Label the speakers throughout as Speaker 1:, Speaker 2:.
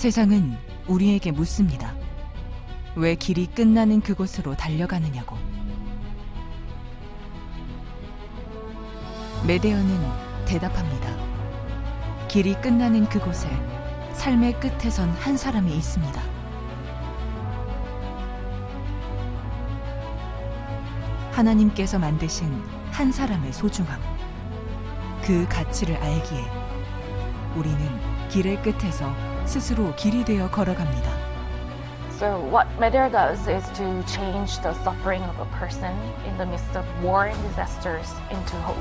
Speaker 1: 세상은 우리에게 묻습니다. 왜 길이 끝나는 그곳으로 달려가느냐고. 메데어는 대답합니다. 길이 끝나는 그곳에 삶의 끝에선 한 사람이 있습니다. 하나님께서 만드신 한 사람의 소중함, 그 가치를 알기에 우리는 길의 끝에서 스스로 길이 되어 걸어갑니다.
Speaker 2: So what Medea does is to change the suffering of a person in the midst of war and disasters into hope.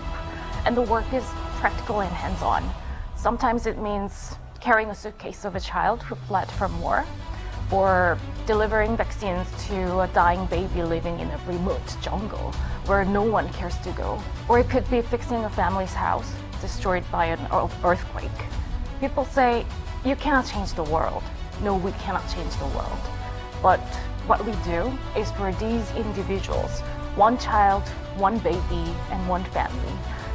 Speaker 2: And the work is practical and hands-on. Sometimes it means carrying a suitcase of a child who fled from war, or delivering vaccines to a dying baby living in a remote jungle where no one cares to go. Or it could be fixing a family's house destroyed by an earthquake. People say, you cannot change the world. No, we cannot change the world. But what we do is for these individuals, one child, one baby, and one family.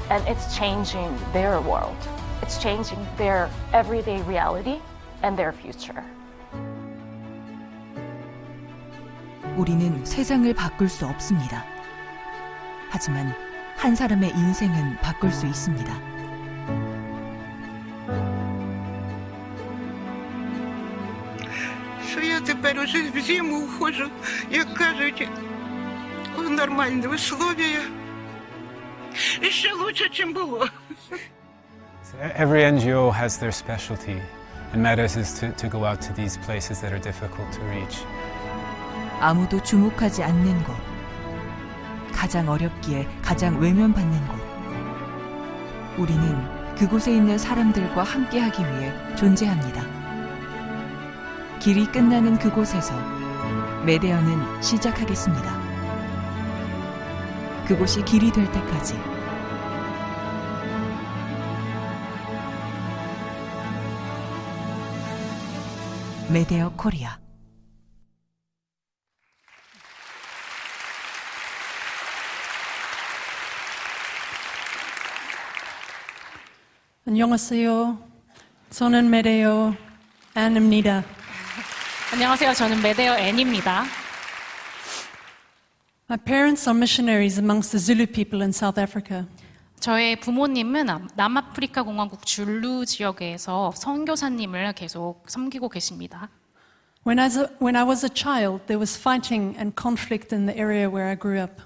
Speaker 2: And it's changing their world. It's changing their everyday reality and their future.
Speaker 1: 우리는 세상을 바꿀 수 없습니다. 하지만 한 사람의 인생은 바꿀 수 있습니다.
Speaker 3: Що я тепер уже в зиму ходжу, як кажуть, в нормальні условия. І ще лучше, чим було.
Speaker 4: Every NGO has their specialty, and Meadows is to go out to these places that are difficult to reach.
Speaker 1: 아무도 주목하지 않는 곳, 가장 어렵기에 가장 외면받는 곳. 우리는 그곳에 있는 사람들과 함께하기 위해 존재합니다. 길이 끝나는 그곳에서 메데어는 시작하겠습니다. 그곳이 길이 될 때까지. 메데어 코리아.
Speaker 5: 안녕하세요. 저는 메데어 앤입니다.
Speaker 6: 안녕하세요. 저는 메데어 앤입니다.
Speaker 5: My parents are missionaries amongst the Zulu people in South Africa.
Speaker 6: 저의 부모님은 남아프리카 공화국 줄루 지역에서 선교사님을 계속 섬기고 계십니다.
Speaker 5: When I was a child, there was fighting and conflict in the area where I grew up.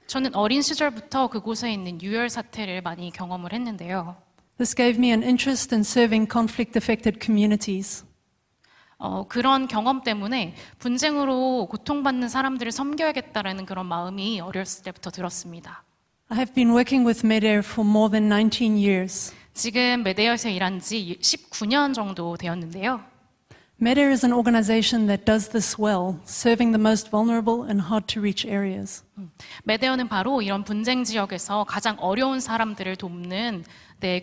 Speaker 6: 저는 어린 시절부터 그곳에 있는 유혈 사태를 많이 경험을 했는데요.
Speaker 5: This gave me an interest in serving conflict-affected communities.
Speaker 6: 그런 경험 때문에 분쟁으로 고통받는 사람들을 섬겨야겠다라는 그런 마음이 어렸을 때부터 들었습니다.
Speaker 5: I have been working with Medeor for more than 19 years.
Speaker 6: 지금 메데어에서 일한 지 19년 정도 되었는데요.
Speaker 5: Medeor is an organization that does this well, serving the most vulnerable and hard-to-reach areas.
Speaker 6: 메데어는 바로 이런 분쟁 지역에서 가장 어려운 사람들을 돕는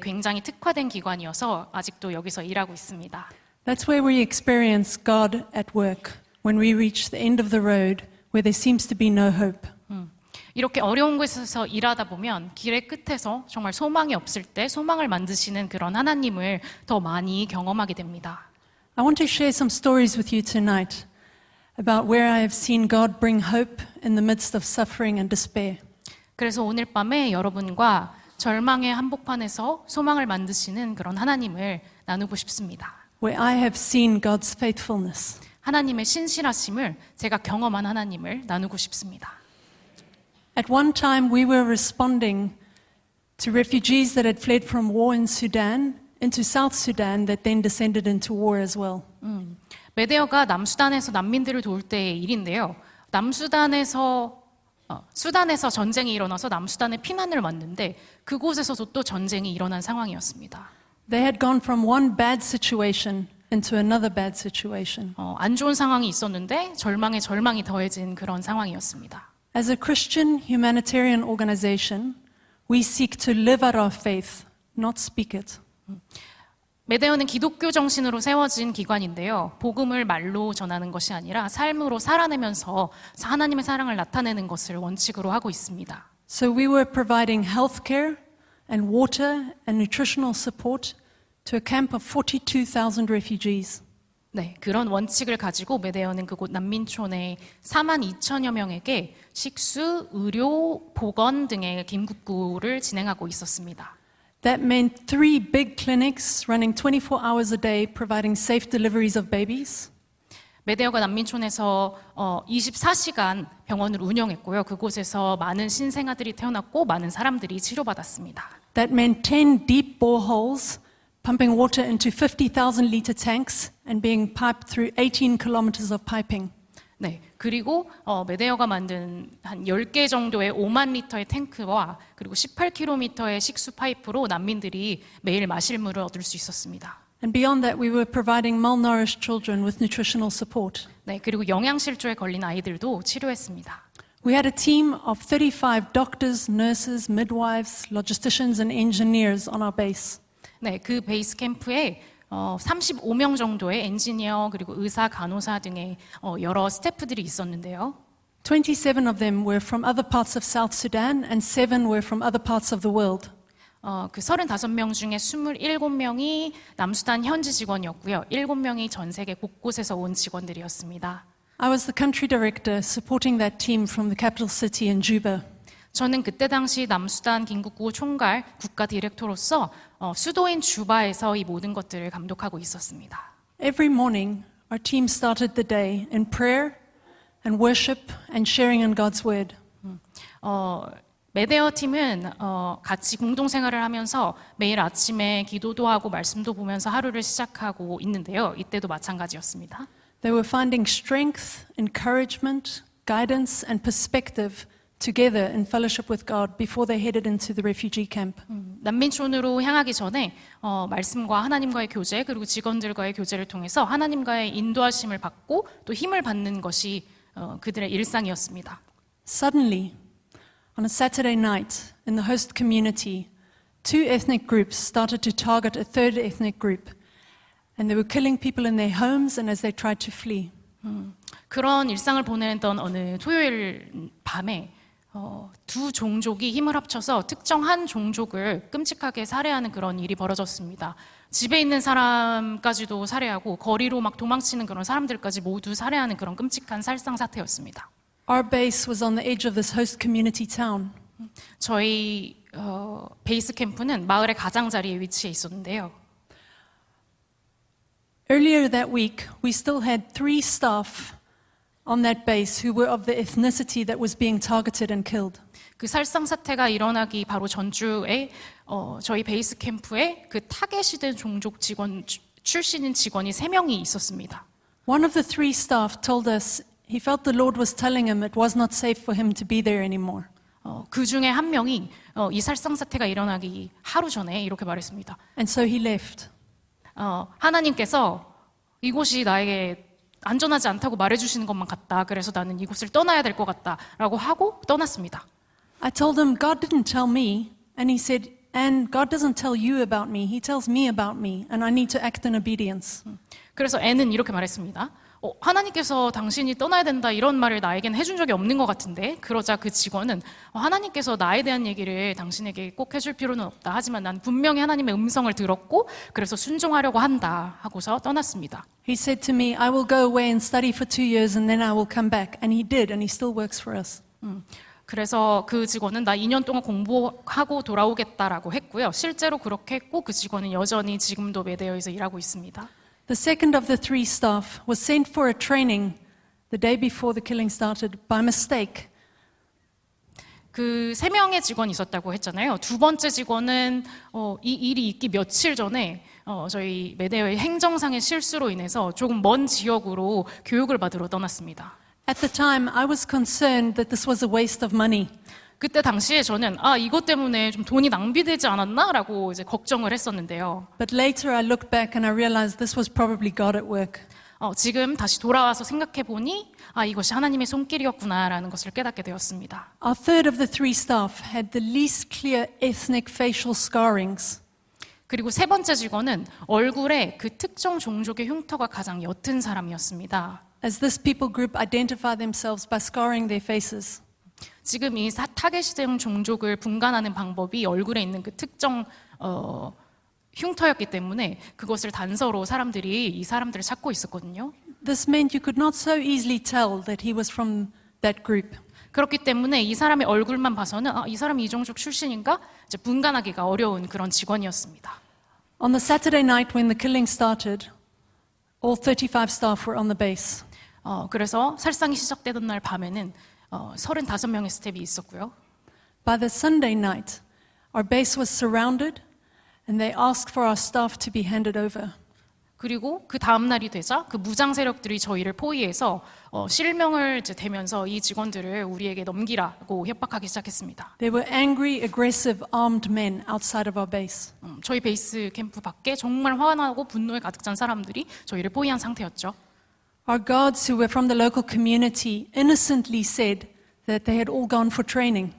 Speaker 6: 굉장히 특화된 기관이어서 아직도 여기서 일하고 있습니다.
Speaker 5: That's where we experience God at work, when we reach the end of the road where there seems to be no hope.
Speaker 6: 이렇게 어려운 곳에서 일하다 보면 길의 끝에서 정말 소망이 없을 때 소망을 만드시는 그런 하나님을 더 많이 경험하게 됩니다.
Speaker 5: I want to share some stories with you tonight about where I have seen God bring hope in the midst of suffering and despair.
Speaker 6: 그래서 오늘 밤에 여러분과 절망의 한복판에서 소망을 만드시는 그런 하나님을 나누고 싶습니다.
Speaker 5: Where I have seen God's faithfulness.
Speaker 6: 하나님의 신실하심을 제가 경험한 하나님을 나누고 싶습니다.
Speaker 5: At one time we were responding to refugees that had fled from war in Sudan into South Sudan that then descended into war as well.
Speaker 6: 메데어가 남수단에서 난민들을 도울 때의 일인데요. 수단에서 전쟁이 일어나서 남수단에 피난을 왔는데 그곳에서도 또 전쟁이 일어난 상황이었습니다.
Speaker 5: They had gone from one bad situation into another bad situation.
Speaker 6: 안 좋은 상황이 있었는데 절망에 절망이 더해진 그런 상황이었습니다.
Speaker 5: As a Christian humanitarian organization, we seek to live out our faith, not speak it.
Speaker 6: 메데어는 기독교 정신으로 세워진 기관인데요. 복음을 말로 전하는 것이 아니라 삶으로 살아내면서 하나님의 사랑을 나타내는 것을 원칙으로 하고 있습니다.
Speaker 5: So we were providing healthcare and water and nutritional support to a camp of 42,000 refugees.
Speaker 6: 네, 그런 원칙을 가지고 메데어는 그곳 난민촌의 4만 2천여 명에게 식수, 의료, 보건 등의 긴급구호를 진행하고 있었습니다.
Speaker 5: That meant 3 big clinics running 24 hours a day, providing safe deliveries of babies.
Speaker 6: 메데어가 난민촌에서 24시간 병원을 운영했고요. 그곳에서 많은 신생아들이 태어났고 많은 사람들이 치료받았습니다.
Speaker 5: That meant 10 deep boreholes, pumping water into 50,000 litre tanks and being piped through 18 kilometers of piping.
Speaker 6: 네, 그리고 메데어가 만든 한 10개 정도의 5만 리터의 탱크와 그리고 18km의 식수 파이프로 난민들이 매일 마실 물을 얻을 수 있었습니다.
Speaker 5: And beyond that, we were providing malnourished children with nutritional support.
Speaker 6: 네, 그리고 영양실조에 걸린 아이들도 치료했습니다.
Speaker 5: We had a team of 35 doctors, nurses, midwives, logisticians, and engineers on our base.
Speaker 6: 네, 그 베이스 캠프에 35명 정도의 엔지니어 그리고 의사, 간호사 등의 여러 스태프들이 있었는데요.
Speaker 5: 27 of them were from other parts of South Sudan, and 7 were from other parts of the world.
Speaker 6: 그 35명 중에 27명이 남수단 현지 직원이었고요. 7명이 전 세계 곳곳에서 온 직원들이었습니다.
Speaker 5: I was the country director supporting that team from the capital city in Juba.
Speaker 6: 저는 그때 당시 남수단 긴급구호 총괄 국가 디렉터로서 수도인 주바에서 이 모든 것들을 감독하고 있었습니다.
Speaker 5: Every morning, our team started the day in prayer and worship and sharing in God's word.
Speaker 6: 메데어 팀은 같이 공동생활을 하면서 매일 아침에 기도도 하고 말씀도 보면서 하루를 시작하고 있는데요. 이때도 마찬가지였습니다.
Speaker 5: They were finding strength, encouragement, guidance, and perspective together in fellowship with God before they headed into the refugee camp.
Speaker 6: 난민촌으로 향하기 전에 말씀과 하나님과의 교제 그리고 직원들과의 교제를 통해서 하나님과의 인도하심을 받고 또 힘을 받는 것이 그들의 일상이었습니다.
Speaker 5: Suddenly, on a Saturday night in the host community, 2 ethnic groups started to target a third ethnic group, and they were killing people in their homes and as they tried to flee.
Speaker 6: 그런 일상을 보내던 어느 토요일 밤에 두 종족이 힘을 합쳐서 특정 한 종족을 끔찍하게 살해하는 그런 일이 벌어졌습니다. 집에 있는 사람까지도 살해하고 거리로 막 도망치는 그런 사람들까지 모두 살해하는 그런 끔찍한 살상 사태였습니다.
Speaker 5: Our base was on the edge of this host community town.
Speaker 6: 저희 베이스 캠프는 마을의 가장자리에 위치해 있었는데요.
Speaker 5: Earlier that week, we still had 3 staff on that base who were of the ethnicity that was being targeted and killed.
Speaker 6: 그 살상 사태가 일어나기 바로 전주에 저희 베이스 캠프에 그 타겟이 된 종족 직원 출신인 직원이 3명이 있었습니다.
Speaker 5: One of the 3 staff told us he felt the Lord was telling him it was not safe for him to be there anymore.
Speaker 6: 그 중에 한 명이 이 살상 사태가 일어나기 하루 전에 이렇게 말했습니다.
Speaker 5: And so he left.
Speaker 6: 하나님께서 이곳이 나에게 안전하지 않다고 말해주시는 것만 같다. 그래서 나는 이곳을 떠나야 될 것 같다라고 하고 떠났습니다.
Speaker 5: I told him God didn't tell me, and he said, and God doesn't tell you about me. He tells me about me, and I need to act in obedience.
Speaker 6: 그래서 애는 이렇게 말했습니다. 하나님께서 당신이 떠나야 된다 이런 말을 나에게는 해준 적이 없는 것 같은데 그러자 그 직원은 하나님께서 나에 대한 얘기를 당신에게 꼭 해줄 필요는 없다. 하지만 난 분명히 하나님의 음성을 들었고 그래서 순종하려고 한다 하고서 떠났습니다.
Speaker 5: He said to me, I will go away and study for 2 years and then I will come back. And he did, and he still works for us.
Speaker 6: 그래서 그 직원은 나 2년 동안 공부하고 돌아오겠다라고 했고요. 실제로 그렇게 했고 그 직원은 여전히 지금도 메데어에서 일하고 있습니다.
Speaker 5: The second of the 3 staff was sent for a training the day before the killing started by mistake.
Speaker 6: 그 3명의 직원이 있었다고 했잖아요. 두 번째 직원은 이 일이 있기 며칠 전에 저희 메데어의 행정상의 실수로 인해서 조금 먼 지역으로 교육을 받으러 떠났습니다.
Speaker 5: At the time, I was concerned that this was a waste of money.
Speaker 6: 그때 당시에 저는 이것 때문에 좀 돈이 낭비되지 않았나라고 이제 걱정을 했었는데요.
Speaker 5: But later I looked back and I realized this was probably God at work.
Speaker 6: 지금 다시 돌아와서 생각해 보니 이것이 하나님의 손길이었구나라는 것을 깨닫게 되었습니다.
Speaker 5: Our third of the 3 staff had the least clear ethnic facial scarrings.
Speaker 6: 그리고 세 번째 직원은 얼굴에 그 특정 종족의 흉터가 가장 옅은 사람이었습니다.
Speaker 5: As this people group identify themselves by scarring their faces.
Speaker 6: 지금 이 타겟이 된 종족을 분간하는 방법이 얼굴에 있는 그 특정 흉터였기 때문에 그것을 단서로 사람들이 이 사람들을 찾고 있었거든요.
Speaker 5: This meant you could not so easily tell that he was from that group.
Speaker 6: 그렇기 때문에 이 사람의 얼굴만 봐서는 이 사람이 이 종족 출신인가? 이제 분간하기가 어려운 그런 직원이었습니다.
Speaker 5: On the Saturday night when the killing started, all 35 staff were on the base.
Speaker 6: 그래서 살상이 시작되던 날 밤에는 35명의 스텝이 있었고요.
Speaker 5: By the Sunday night, our base was surrounded and they asked for our staff to be handed over.
Speaker 6: 그리고 그 다음 날이 되자 그 무장 세력들이 저희를 포위해서 실명을 이제 대면서 이 직원들을 우리에게 넘기라고 협박하기 시작했습니다.
Speaker 5: There were angry, aggressive, armed men outside of our base.
Speaker 6: 저희 베이스 캠프 밖에 정말 화나고 분노에 가득 찬 사람들이 저희를 포위한 상태였죠.
Speaker 5: Our guards who were from the local community innocently said that they had all gone for training.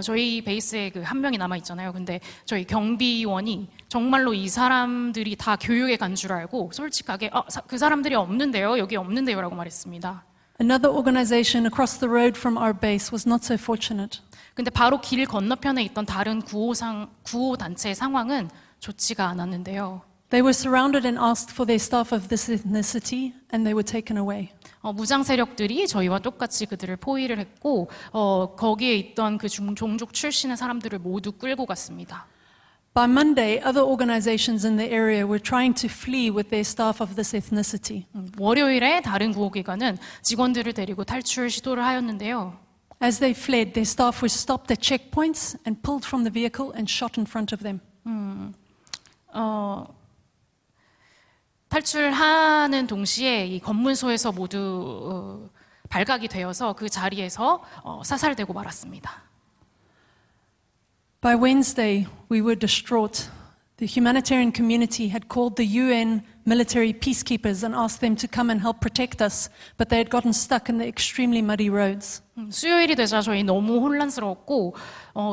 Speaker 6: 저희 베이스에 그 한 명이 남아 있잖아요. 근데 저희 경비원이 정말로 이 사람들이 다 교육에 간 줄 알고 솔직하게 그 사람들이 없는데요, 여기 없는데요라고 말했습니다.
Speaker 5: Another organization across the road from our base was not so fortunate.
Speaker 6: 근데 바로 길 건너편에 있던 다른 구호 단체의 상황은 좋지가 않았는데요.
Speaker 5: They were surrounded and asked for their staff of this ethnicity, and they were taken away.
Speaker 6: 무장 세력들이 저희와 똑같이 그들을 포위를 했고 거기에 있던 그 종족 출신의 사람들을 모두 끌고 갔습니다.
Speaker 5: By Monday, other organizations in the area were trying to flee with their staff of this ethnicity.
Speaker 6: 월요일에 다른 구호기관은 직원들을 데리고 탈출 시도를 하였는데요.
Speaker 5: As they fled, their staff were stopped at checkpoints and pulled from the vehicle and shot in front of them.
Speaker 6: 탈출하는 동시에 이 검문소에서 모두 발각이 되어서 그 자리에서 사살되고 말았습니다.
Speaker 5: By Wednesday, we were distraught. The humanitarian community had called the UN military peacekeepers and asked them to come and help protect us, but they had gotten stuck in the extremely muddy roads.
Speaker 6: 수요일이 되자 저희 너무 혼란스러웠고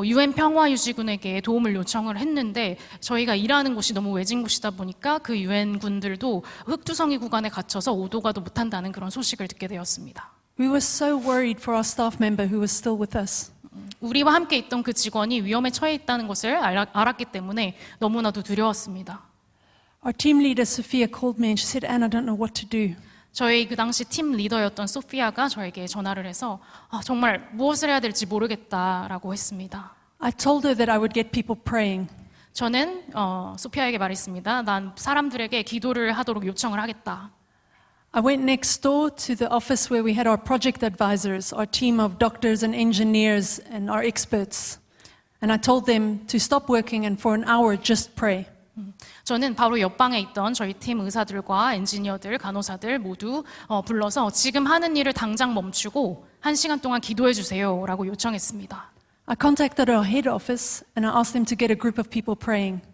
Speaker 6: UN 평화유지군에게 도움을 요청을 했는데 저희가 일하는 곳이 너무 외진 곳이다 보니까 그 UN 군들도 흙투성이 구간에 갇혀서 오도가도 못한다는 그런 소식을 듣게 되었습니다.
Speaker 5: We were so worried for our staff member who was still with us.
Speaker 6: 우리와 함께 있던 그 직원이 위험에 처해 있다는 것을 알았기 때문에 너무나도 두려웠습니다.
Speaker 5: Our team leader Sophia called me and she said, "Anne, I don't know what to do."
Speaker 6: 저희 그 당시 팀 리더였던 소피아가 저에게 전화를 해서 정말 무엇을 해야 될지 모르겠다라고 했습니다.
Speaker 5: I told her that I would get people praying.
Speaker 6: 저는 소피아에게 말했습니다. 난 사람들에게 기도를 하도록 요청을 하겠다.
Speaker 5: I went next door to the office where we had our project advisors, our team of doctors and engineers and our experts. And I told them to stop working and for an hour just pray.
Speaker 6: 저는 바로 옆방에 있던 저희 팀 의사들과 엔지니어들, 간호사들 모두 불러서 지금 하는 일을 당장 멈추고 1시간 동안 기도해 주세요라고 요청했습니다.
Speaker 5: I contacted our head office and I asked them to get a group of people praying.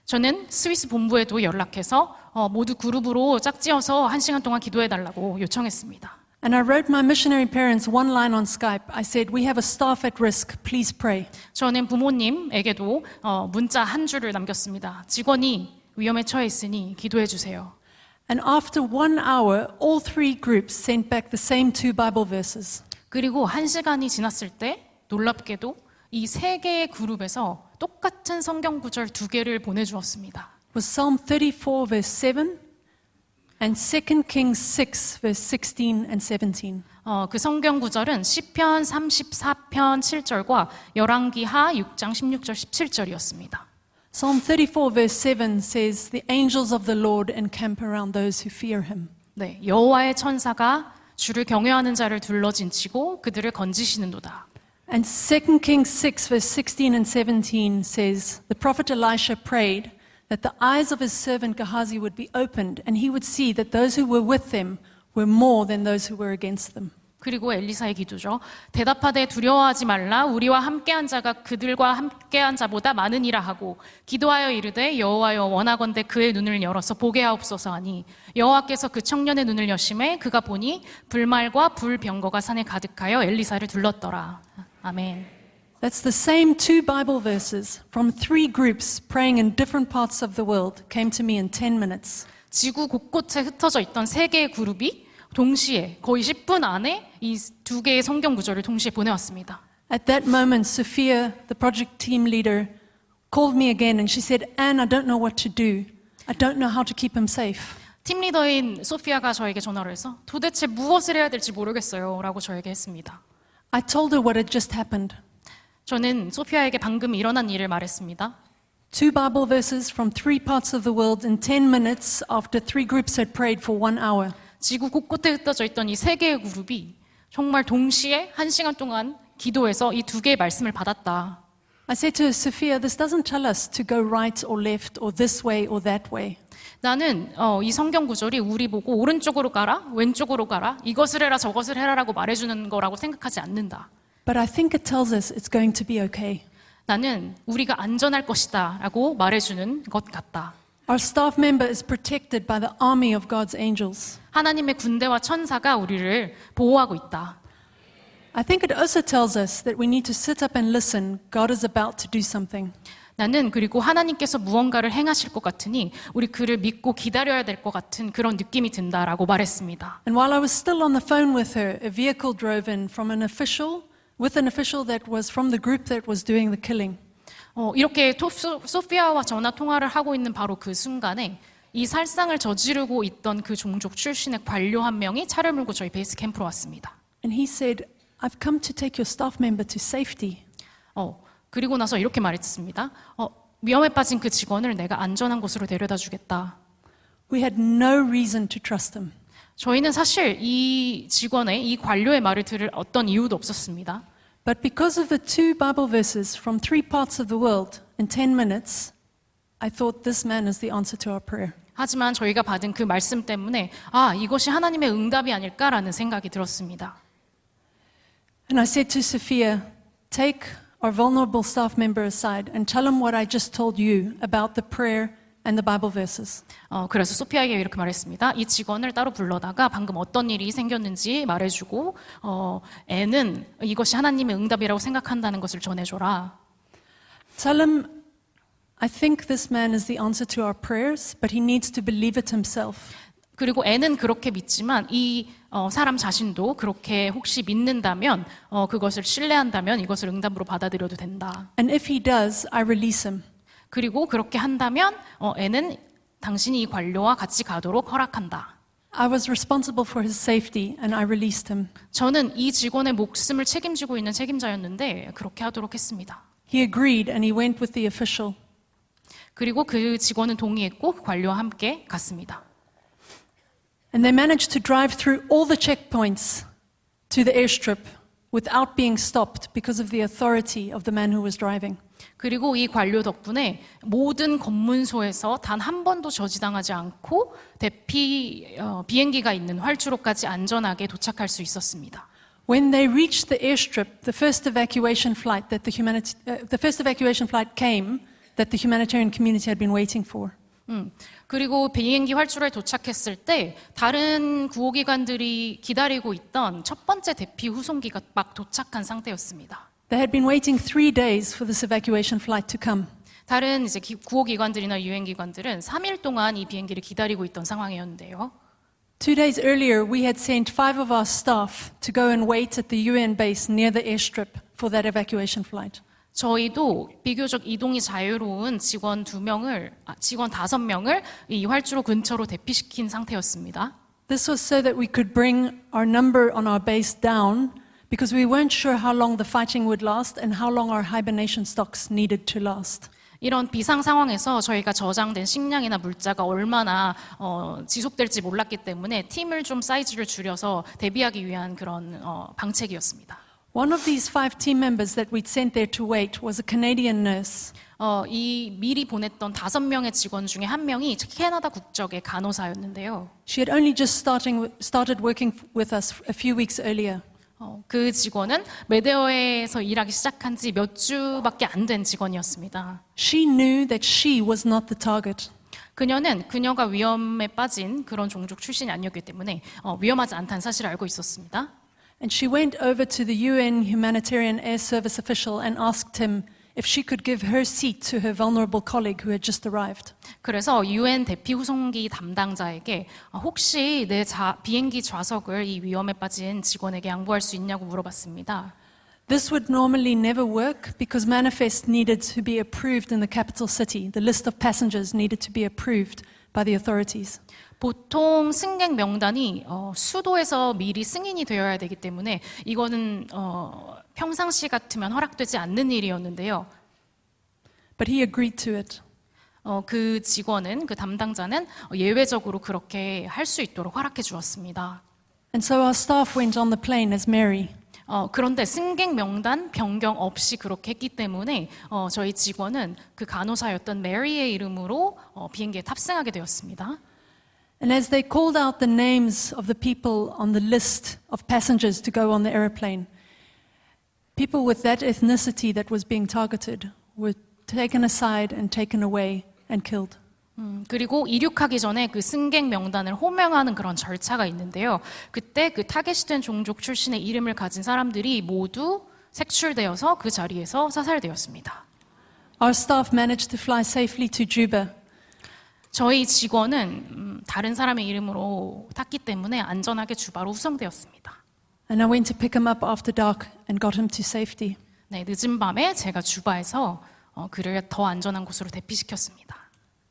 Speaker 6: 저는 스위스 본부에도 연락해서 모두 그룹으로 짝지어서 1시간 동안 기도해 달라고 요청했습니다.
Speaker 5: And I wrote my missionary parents one line on Skype. I said, "We have a staff at risk. Please pray."
Speaker 6: 저는 부모님에게도 문자 한 줄을 남겼습니다. 직원이 위험에 처해 있으니 기도해 주세요.
Speaker 5: And after 1 hour, all 3 groups sent back the same 2 Bible verses.
Speaker 6: 그리고 1시간이 지났을 때 놀랍게도 이 3개의 그룹에서 똑같은 성경 구절 2개를 보내주었습니다.
Speaker 5: It was Psalm 34 verse 7 and 2 Kings 6 verse 16 and 17.
Speaker 6: 그 성경 구절은 시편 34편 7절과 열왕기하 6장 16절 17절이었습니다.
Speaker 5: Psalm 34 verse 7 says, "The angels of the Lord encamp around those who fear him."
Speaker 6: 네, 여호와의 천사가 주를 경외하는 자를 둘러진치고 그들을 건지시는도다.
Speaker 5: And 2 Kings 6 verse 16 and 17 says, "The prophet Elisha prayed that the eyes of his servant Gehazi would be opened and he would see that those who were with them were more than those who were against them."
Speaker 6: 그리고 엘리사의 기도죠. 대답하되 두려워하지 말라. 우리와 함께한 자가 그들과 함께한 자보다 많으니라 하고 기도하여 이르되 여호와여 원하건대 그의 눈을 열어서 보게 하옵소서 하니 여호와께서 그 청년의 눈을 여심해 그가 보니 불말과 불병거가 산에 가득하여 엘리사를 둘렀더라. 아멘.
Speaker 5: That's the same 2 Bible verses from 3 groups praying in different parts of the world came to me in 10 minutes.
Speaker 6: 지구 곳곳에 흩어져 있던 3개의 그룹이 동시에 거의 10분 안에 이 2개의 성경 구절을 동시에 보내왔습니다.
Speaker 5: At that moment, Sophia, the project team leader, called me again and she said, Anne, I don't know what to do. I don't know how to keep him safe.
Speaker 6: 팀 리더인 소피아가 저에게 전화를 해서 도대체 무엇을 해야 될지 모르겠어요 라고 저에게 했습니다.
Speaker 5: I told her what had just happened.
Speaker 6: 저는 소피아에게 방금 일어난 일을 말했습니다.
Speaker 5: 2 Bible verses from 3 parts of the world in 10 minutes after 3 groups had prayed for 1 hour.
Speaker 6: 지구 곳곳에 흩어져 있던 이 세 개의 그룹이 정말 동시에 1시간 동안 기도해서 이 2개의 말씀을 받았다.
Speaker 5: I said to her, Sophia, this doesn't tell us to go right or left or this way or that way.
Speaker 6: 나는 이 성경 구절이 우리 보고 오른쪽으로 가라, 왼쪽으로 가라, 이것을 해라, 저것을 해라라고 말해주는 거라고 생각하지 않는다.
Speaker 5: But I think it tells us it's going to be okay.
Speaker 6: 나는 우리가 안전할 것이다 라고 말해주는 것 같다.
Speaker 5: Our staff member is protected by the army of God's angels.
Speaker 6: 하나님의 군대와 천사가 우리를 보호하고 있다.
Speaker 5: I think it also tells us that we need to sit up and listen. God is about to do something.
Speaker 6: 나는 그리고 하나님께서 무언가를 행하실 것 같으니 우리 그를 믿고 기다려야 될 것 같은 그런 느낌이 든다라고 말했습니다.
Speaker 5: And while I was still on the phone with her, a vehicle drove in from an official that was from the group that was doing the killing.
Speaker 6: 이렇게 소피아와 전화 통화를 하고 있는 바로 그 순간에 이 살상을 저지르고 있던 그 종족 출신의 관료 한 명이 차를 몰고 저희 베이스 캠프로 왔습니다.
Speaker 5: And he said, I've come to take your staff member to safety.
Speaker 6: 그리고 나서 이렇게 말했습니다. 위험에 빠진 그 직원을 내가 안전한 곳으로 데려다 주겠다.
Speaker 5: We had no reason to trust him.
Speaker 6: 저희는 사실 이 직원의, 이 관료의 말을 들을 어떤 이유도 없었습니다.
Speaker 5: But because of the 2 Bible verses from 3 parts of the world in 10 minutes, I thought this man is the answer to our prayer.
Speaker 6: 하지만 저희가 받은 그 말씀 때문에 이것이 하나님의 응답이 아닐까라는 생각이 들었습니다.
Speaker 5: And I said to Sophia, take our vulnerable staff member aside and tell him what I just told you about the prayer and the Bible verses.
Speaker 6: 그래서 소피아에게 이렇게 말했습니다. 이 직원을 따로 불러다가 방금 어떤 일이 생겼는지 말해주고 애는 이것이 하나님의 응답이라고 생각한다는 것을 전해줘라.
Speaker 5: Tell him, I think this man is the answer to our prayers, but he needs to believe it himself.
Speaker 6: 그리고 애는 그렇게 믿지만 이 사람 자신도 그렇게 혹시 믿는다면 그것을 신뢰한다면 이것을 응답으로 받아들여도 된다.
Speaker 5: And if he does, I release him.
Speaker 6: 그리고 그렇게 한다면 애는 당신이 이 관료와 같이 가도록 허락한다.
Speaker 5: I was responsible for his safety and I released him.
Speaker 6: 저는 이 직원의 목숨을 책임지고 있는 책임자였는데 그렇게 하도록 했습니다.
Speaker 5: He agreed and he went with the official.
Speaker 6: 그리고 그 직원은 동의했고 그 관료와 함께 갔습니다.
Speaker 5: And they managed to drive through all the checkpoints to the airstrip without being stopped because of the authority of the man who was driving.
Speaker 6: 그리고 이 관료 덕분에 모든 검문소에서 단 한 번도 저지당하지 않고 비행기가 있는 활주로까지 안전하게 도착할 수 있었습니다.
Speaker 5: When they reached the airstrip, the first evacuation flight came that the humanitarian community had been waiting for.
Speaker 6: 그리고 비행기 활주로에 도착했을 때 다른 구호기관들이 기다리고 있던 첫 번째 대피 후송기가 막 도착한 상태였습니다.
Speaker 5: They had been waiting 3 days for this evacuation flight to come.
Speaker 6: 다른 이제 구호기관들이나 유엔기관들은 3일 동안 이 비행기를 기다리고 있던 상황이었는데요.
Speaker 5: 2 days earlier, we had sent 5 of our staff to go and wait at the UN base near the airstrip for that evacuation flight.
Speaker 6: 저희도 비교적 이동이 자유로운 직원 5명을 이 활주로 근처로 대피시킨 상태였습니다.
Speaker 5: This was so that we could bring our number on our base down because we weren't sure how long the fighting would last and how long our hibernation stocks needed to last.
Speaker 6: 이런 비상 상황에서 저희가 저장된 식량이나 물자가 얼마나 지속될지 몰랐기 때문에 팀을 좀 사이즈를 줄여서 대비하기 위한 그런 방책이었습니다.
Speaker 5: One of these 5 team members that we'd sent there to wait was a Canadian nurse.
Speaker 6: 이 미리 보냈던 5명의 직원 중에 한 명이 캐나다 국적의 간호사였는데요.
Speaker 5: She had only just started working with us a few weeks earlier.
Speaker 6: 그 직원은 메데어에서 일하기 시작한 지 몇 주밖에 안 된 직원이었습니다.
Speaker 5: She knew that she was not the target.
Speaker 6: 그녀가 위험에 빠진 그런 종족 출신이 아니었기 때문에 위험하지 않다는 사실을 알고 있었습니다.
Speaker 5: And she went over to the UN Humanitarian Air Service official and asked him if she could give her seat to her vulnerable colleague who had just arrived.
Speaker 6: 그래서 UN 대피 후송기 담당자에게 혹시 내 비행기 좌석을 이 위험에 빠진 직원에게 양보할 수 있냐고 물어봤습니다.
Speaker 5: This would normally never work because manifest needed to be approved in the capital city. The list of passengers needed to be approved by the authorities.
Speaker 6: 보통 승객 명단이 수도에서 미리 승인이 되어야 되기 때문에 이거는 평상시 같으면 허락되지 않는 일이었는데요.
Speaker 5: But he agreed to it.
Speaker 6: 그 직원은, 그 담당자는 예외적으로 그렇게 할 수 있도록 허락해 주었습니다.
Speaker 5: And so our staff went on the plane as Mary.
Speaker 6: 그런데 승객 명단 변경 없이 그렇게 했기 때문에 저희 직원은 그 간호사였던 메리의 이름으로 비행기에 탑승하게 되었습니다.
Speaker 5: And as they called out the names of the people on the list of passengers to go on the aeroplane, people with that ethnicity that was being targeted were taken aside and taken away and killed.
Speaker 6: 그리고 이륙하기 전에 그 승객 명단을 호명하는 그런 절차가 있는데요. 그때 그 타겟이 된 종족 출신의 이름을 가진 사람들이 모두 색출되어서 그 자리에서 사살되었습니다.
Speaker 5: Our staff managed to fly safely to Juba.
Speaker 6: 저희 직원은 다른 사람의 이름으로 탔기 때문에 안전하게 주바로 후송되었습니다.
Speaker 5: And I went to pick him up after dark and got him to safety.
Speaker 6: 네, 늦은 밤에 제가 주바에서 그를 더 안전한 곳으로 대피시켰습니다.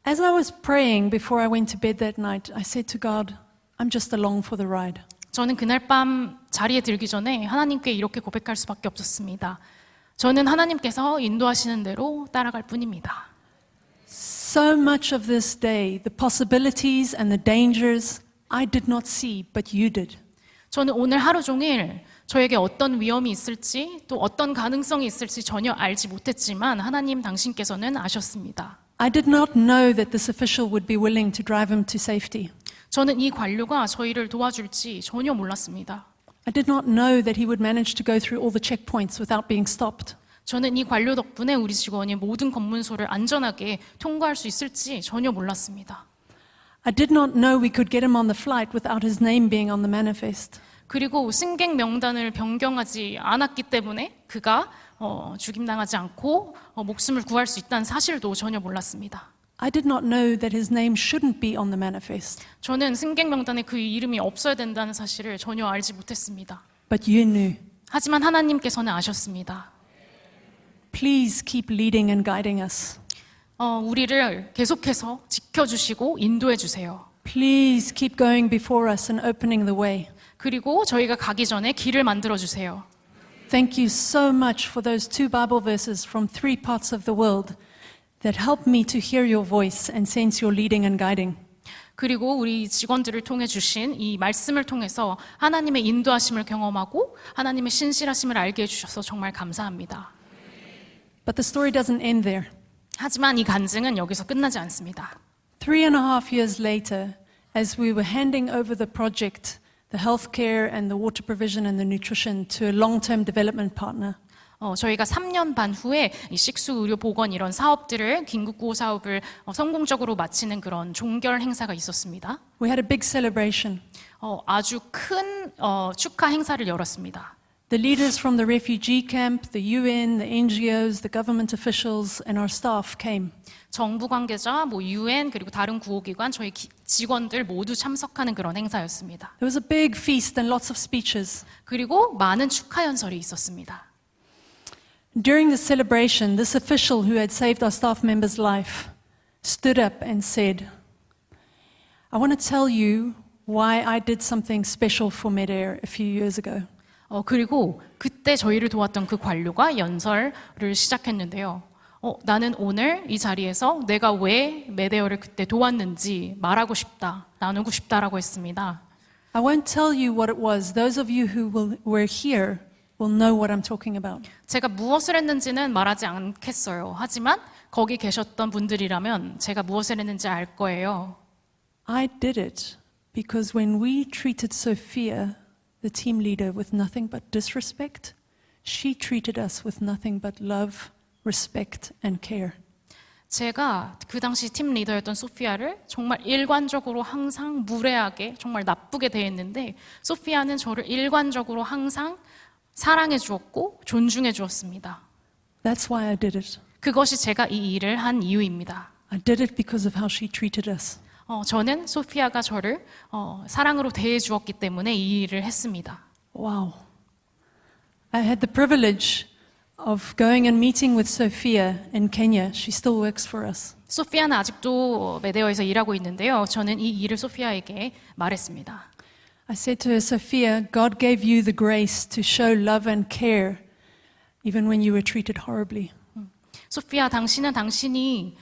Speaker 5: As I was praying before I went to bed that night, I said to God, I'm just along for the ride.
Speaker 6: 저는 그날 밤 자리에 들기 전에 하나님께 이렇게 고백할 수밖에 없었습니다. 저는 하나님께서 인도하시는 대로 따라갈 뿐입니다.
Speaker 5: So much of this day, the possibilities and the dangers I did not see, but you did.
Speaker 6: 저는 오늘 하루 종일 저에게 어떤 위험이 있을지 또 어떤 가능성이 있을지 전혀 알지 못했지만 하나님 당신께서는 아셨습니다.
Speaker 5: I did not know that this official would be willing to drive him to safety.
Speaker 6: 저는 이 관료가 저희를 도와줄지 전혀 몰랐습니다.
Speaker 5: I did not know that he would manage to go through all the checkpoints without being stopped.
Speaker 6: 저는 이 관료 덕분에 우리 직원이 모든 검문소를 안전하게 통과할 수 있을지 전혀 몰랐습니다.
Speaker 5: I did not know we could get him on the flight without his name being on the manifest.
Speaker 6: 그리고 승객 명단을 변경하지 않았기 때문에 그가 죽임당하지 않고 목숨을 구할 수 있다는 사실도 전혀 몰랐습니다.
Speaker 5: I did not know that his name shouldn't be on the manifest.
Speaker 6: 저는 승객 명단에 그 이름이 없어야 된다는 사실을 전혀 알지 못했습니다.
Speaker 5: But you knew.
Speaker 6: 하지만 하나님께서는 아셨습니다.
Speaker 5: Please keep leading and guiding us.
Speaker 6: 우리를 계속해서 지켜주시고 인도해 주세요.
Speaker 5: Please keep going before us and opening the way.
Speaker 6: 그리고 저희가 가기 전에 길을 만들어 주세요.
Speaker 5: Thank you so much for those 2 Bible verses from 3 parts of the world that help me to hear your voice and sense your leading and guiding.
Speaker 6: 그리고 우리 직원들을 통해 주신 이 말씀을 통해서 하나님의 인도하심을 경험하고 하나님의 신실하심을 알게 해주셔서 정말 감사합니다.
Speaker 5: But the story doesn't end there.
Speaker 6: 하지만 이 간증은 여기서 끝나지 않습니다.
Speaker 5: 3.5 years later, as we were handing over the project, the healthcare and the water provision and the nutrition to a long-term development partner,
Speaker 6: 저희가 3년 반 후에 이 식수, 의료, 보건 이런 사업들을 긴급구호 사업을 성공적으로 마치는 그런 종결 행사가 있었습니다.
Speaker 5: we had a big celebration.
Speaker 6: 아주 큰 축하 행사를 열었습니다.
Speaker 5: The leaders from the refugee camp, the UN, the NGOs, the government officials, and our staff came.
Speaker 6: 정부 관계자, UN 그리고 다른 구호기관, 저희 직원들 모두 참석하는 그런 행사였습니다.
Speaker 5: There was a big feast and lots of speeches.
Speaker 6: 그리고 많은 축하 연설이 있었습니다.
Speaker 5: During the celebration, this official who had saved our staff member's life stood up and said, I want to tell you why I did something special for Medair a few years ago.
Speaker 6: 그리고 그때 저희를 도왔던 그 관료가 연설을 시작했는데요. 나는 오늘 이 자리에서 내가 왜 메데어를 그때 도왔는지 말하고 싶다, 나누고 싶다라고 했습니다.
Speaker 5: I won't tell you what it was. Those of you who were here will know what I'm talking about.
Speaker 6: 제가 무엇을 했는지는 말하지 않겠어요. 하지만 거기 계셨던 분들이라면 제가 무엇을 했는지 알 거예요.
Speaker 5: I did it because when we treated Sophia, the team leader, with nothing but disrespect, she treated us with nothing but love, respect, and care.
Speaker 6: 제가 그 당시 팀 리더였던 소피아를 정말 일관적으로 항상 무례하게 정말 나쁘게 대했는데 소피아는 저를 일관적으로 항상 사랑해 주었고 존중해 주었습니다.
Speaker 5: That's why I did it.
Speaker 6: 그것이 제가 이 일을 한 이유입니다.
Speaker 5: I did it because of how she treated us.
Speaker 6: 저는 소피아가 저를 사랑으로 대해 주었기 때문에 이 일을 했습니다.
Speaker 5: Wow. I had the privilege of going and meeting with Sophia in Kenya. She still works for us.
Speaker 6: 소피아는 아직도 메데어에서 일하고 있는데요. 저는 이 일을 소피아에게 말했습니다.
Speaker 5: I said to her, Sophia, God gave you the grace to show love and care even when you were treated horribly.
Speaker 6: 소피아, 당신이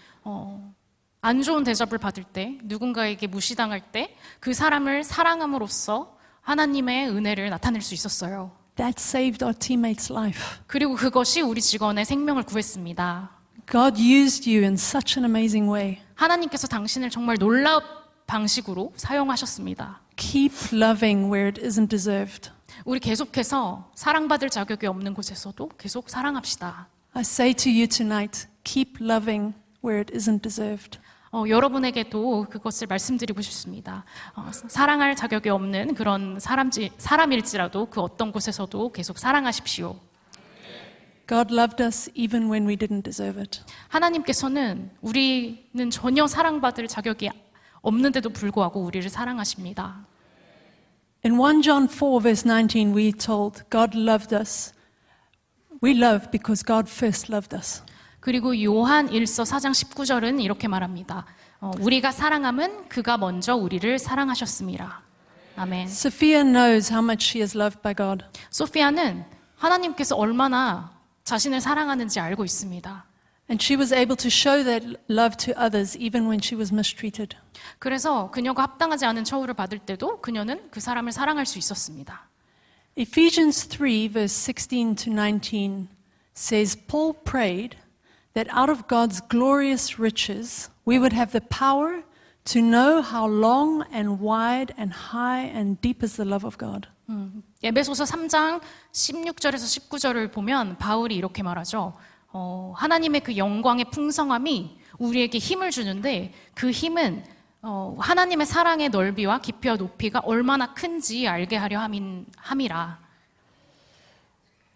Speaker 6: 안 좋은 대접을 받을 때, 누군가에게 무시당할 때 그 사람을 사랑함으로써 하나님의 은혜를 나타낼 수 있었어요.
Speaker 5: That saved our teammate's life.
Speaker 6: 그리고 그것이 우리 직원의 생명을 구했습니다.
Speaker 5: God used you in such an amazing way.
Speaker 6: 하나님께서 당신을 정말 놀라운 방식으로 사용하셨습니다.
Speaker 5: Keep loving where it isn't deserved.
Speaker 6: 우리 계속해서 사랑받을 자격이 없는 곳에서도 계속 사랑합시다.
Speaker 5: I say to you tonight, keep loving where it isn't deserved.
Speaker 6: 여러분에게도 그것을 말씀드리고 싶습니다. 사랑할 자격이 없는 그런 사람일지라도 그 어떤 곳에서도 계속 사랑하십시오.
Speaker 5: God loved us even when we didn't deserve it.
Speaker 6: 하나님께서는 우리는 전혀 사랑받을 자격이 없는데도 불구하고 우리를 사랑하십니다.
Speaker 5: In 1 John 4 verse 19 we told God loved us. We love because God first loved us.
Speaker 6: 그리고 요한 1서 4장 19절은 이렇게 말합니다. 우리가 사랑함은 그가 먼저 우리를 사랑하셨습니다. 아멘.
Speaker 5: Sophia knows how much she is loved by God.
Speaker 6: 소피아는 하나님께서 얼마나 자신을 사랑하는지 알고 있습니다.
Speaker 5: And she was able to show that love to others even when she was mistreated.
Speaker 6: 그래서 그녀가 합당하지 않은 처우를 받을 때도 그녀는 그 사람을 사랑할 수 있었습니다.
Speaker 5: Ephesians 3 verse 16 to 19 says Paul prayed that out of God's glorious riches we would have the power to know how long and wide and high and deep is the love of God.
Speaker 6: 에베소서 3장 16절에서 19절을 보면 바울이 이렇게 말하죠. 하나님의 그 영광의 풍성함이 우리에게 힘을 주는데 그 힘은 하나님의 사랑의 넓이와 깊이와 높이가 얼마나 큰지 알게 하려 함이라.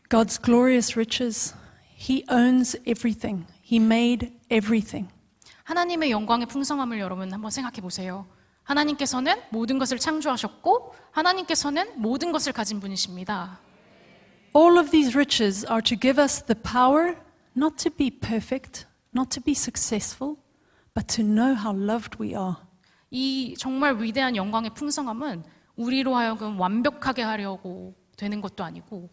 Speaker 5: God's glorious riches, He owns everything. He made everything.
Speaker 6: 하나님의 영광의 풍성함을 여러분 한번 생각해 보세요. 하나님께서는 모든 것을 창조하셨고 하나님께서는 모든 것을 가진 분이십니다.
Speaker 5: All of these riches are to give us the power not to be perfect, not to be successful, but to know how loved we are.
Speaker 6: 이 정말 위대한 영광의 풍성함은 우리로 하여금 완벽하게 하려고 되는 것도 아니고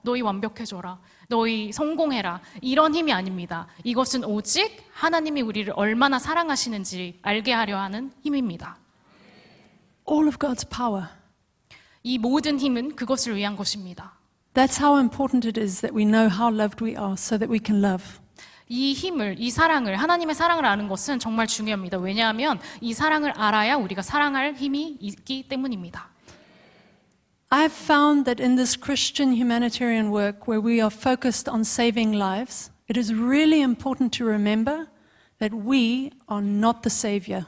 Speaker 6: 너희 완벽해져라, 너희 성공해라 이런 힘이 아닙니다. 이것은 오직 하나님이 우리를 얼마나 사랑하시는지 알게 하려 하는 힘입니다.
Speaker 5: All of God's power.
Speaker 6: 이 모든 힘은 그것을 위한 것입니다.
Speaker 5: That's how important it is that we know how loved we are so that we can love.
Speaker 6: 이 힘을, 이 사랑을, 하나님의 사랑을 아는 것은 정말 중요합니다. 왜냐하면 이 사랑을 알아야 우리가 사랑할 힘이 있기 때문입니다.
Speaker 5: I've found that in this Christian humanitarian work where we are focused on saving lives, it is really important to remember that we are not the savior.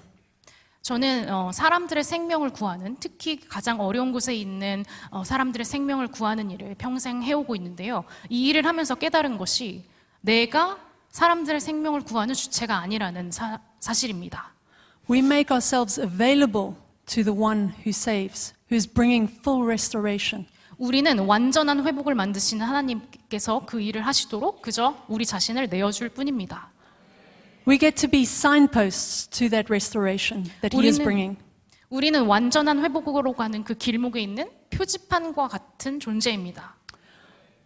Speaker 6: 저는 사람들의 생명을 구하는, 특히 가장 어려운 곳에 있는 사람들의 생명을 구하는 일을 평생 해오고 있는데요. 이 일을 하면서 깨달은 것이 내가 사람들의 생명을 구하는 주체가 아니라는 사실입니다.
Speaker 5: We make ourselves available to the one who saves, who is bringing full restoration.
Speaker 6: 우리는 완전한 회복을 만드시는 하나님께서 그 일을 하시도록 그저 우리 자신을 내어줄 뿐입니다.
Speaker 5: We get to be signposts to that restoration that He is bringing.
Speaker 6: 우리는 완전한 회복으로 가는 그 길목에 있는 표지판과 같은 존재입니다.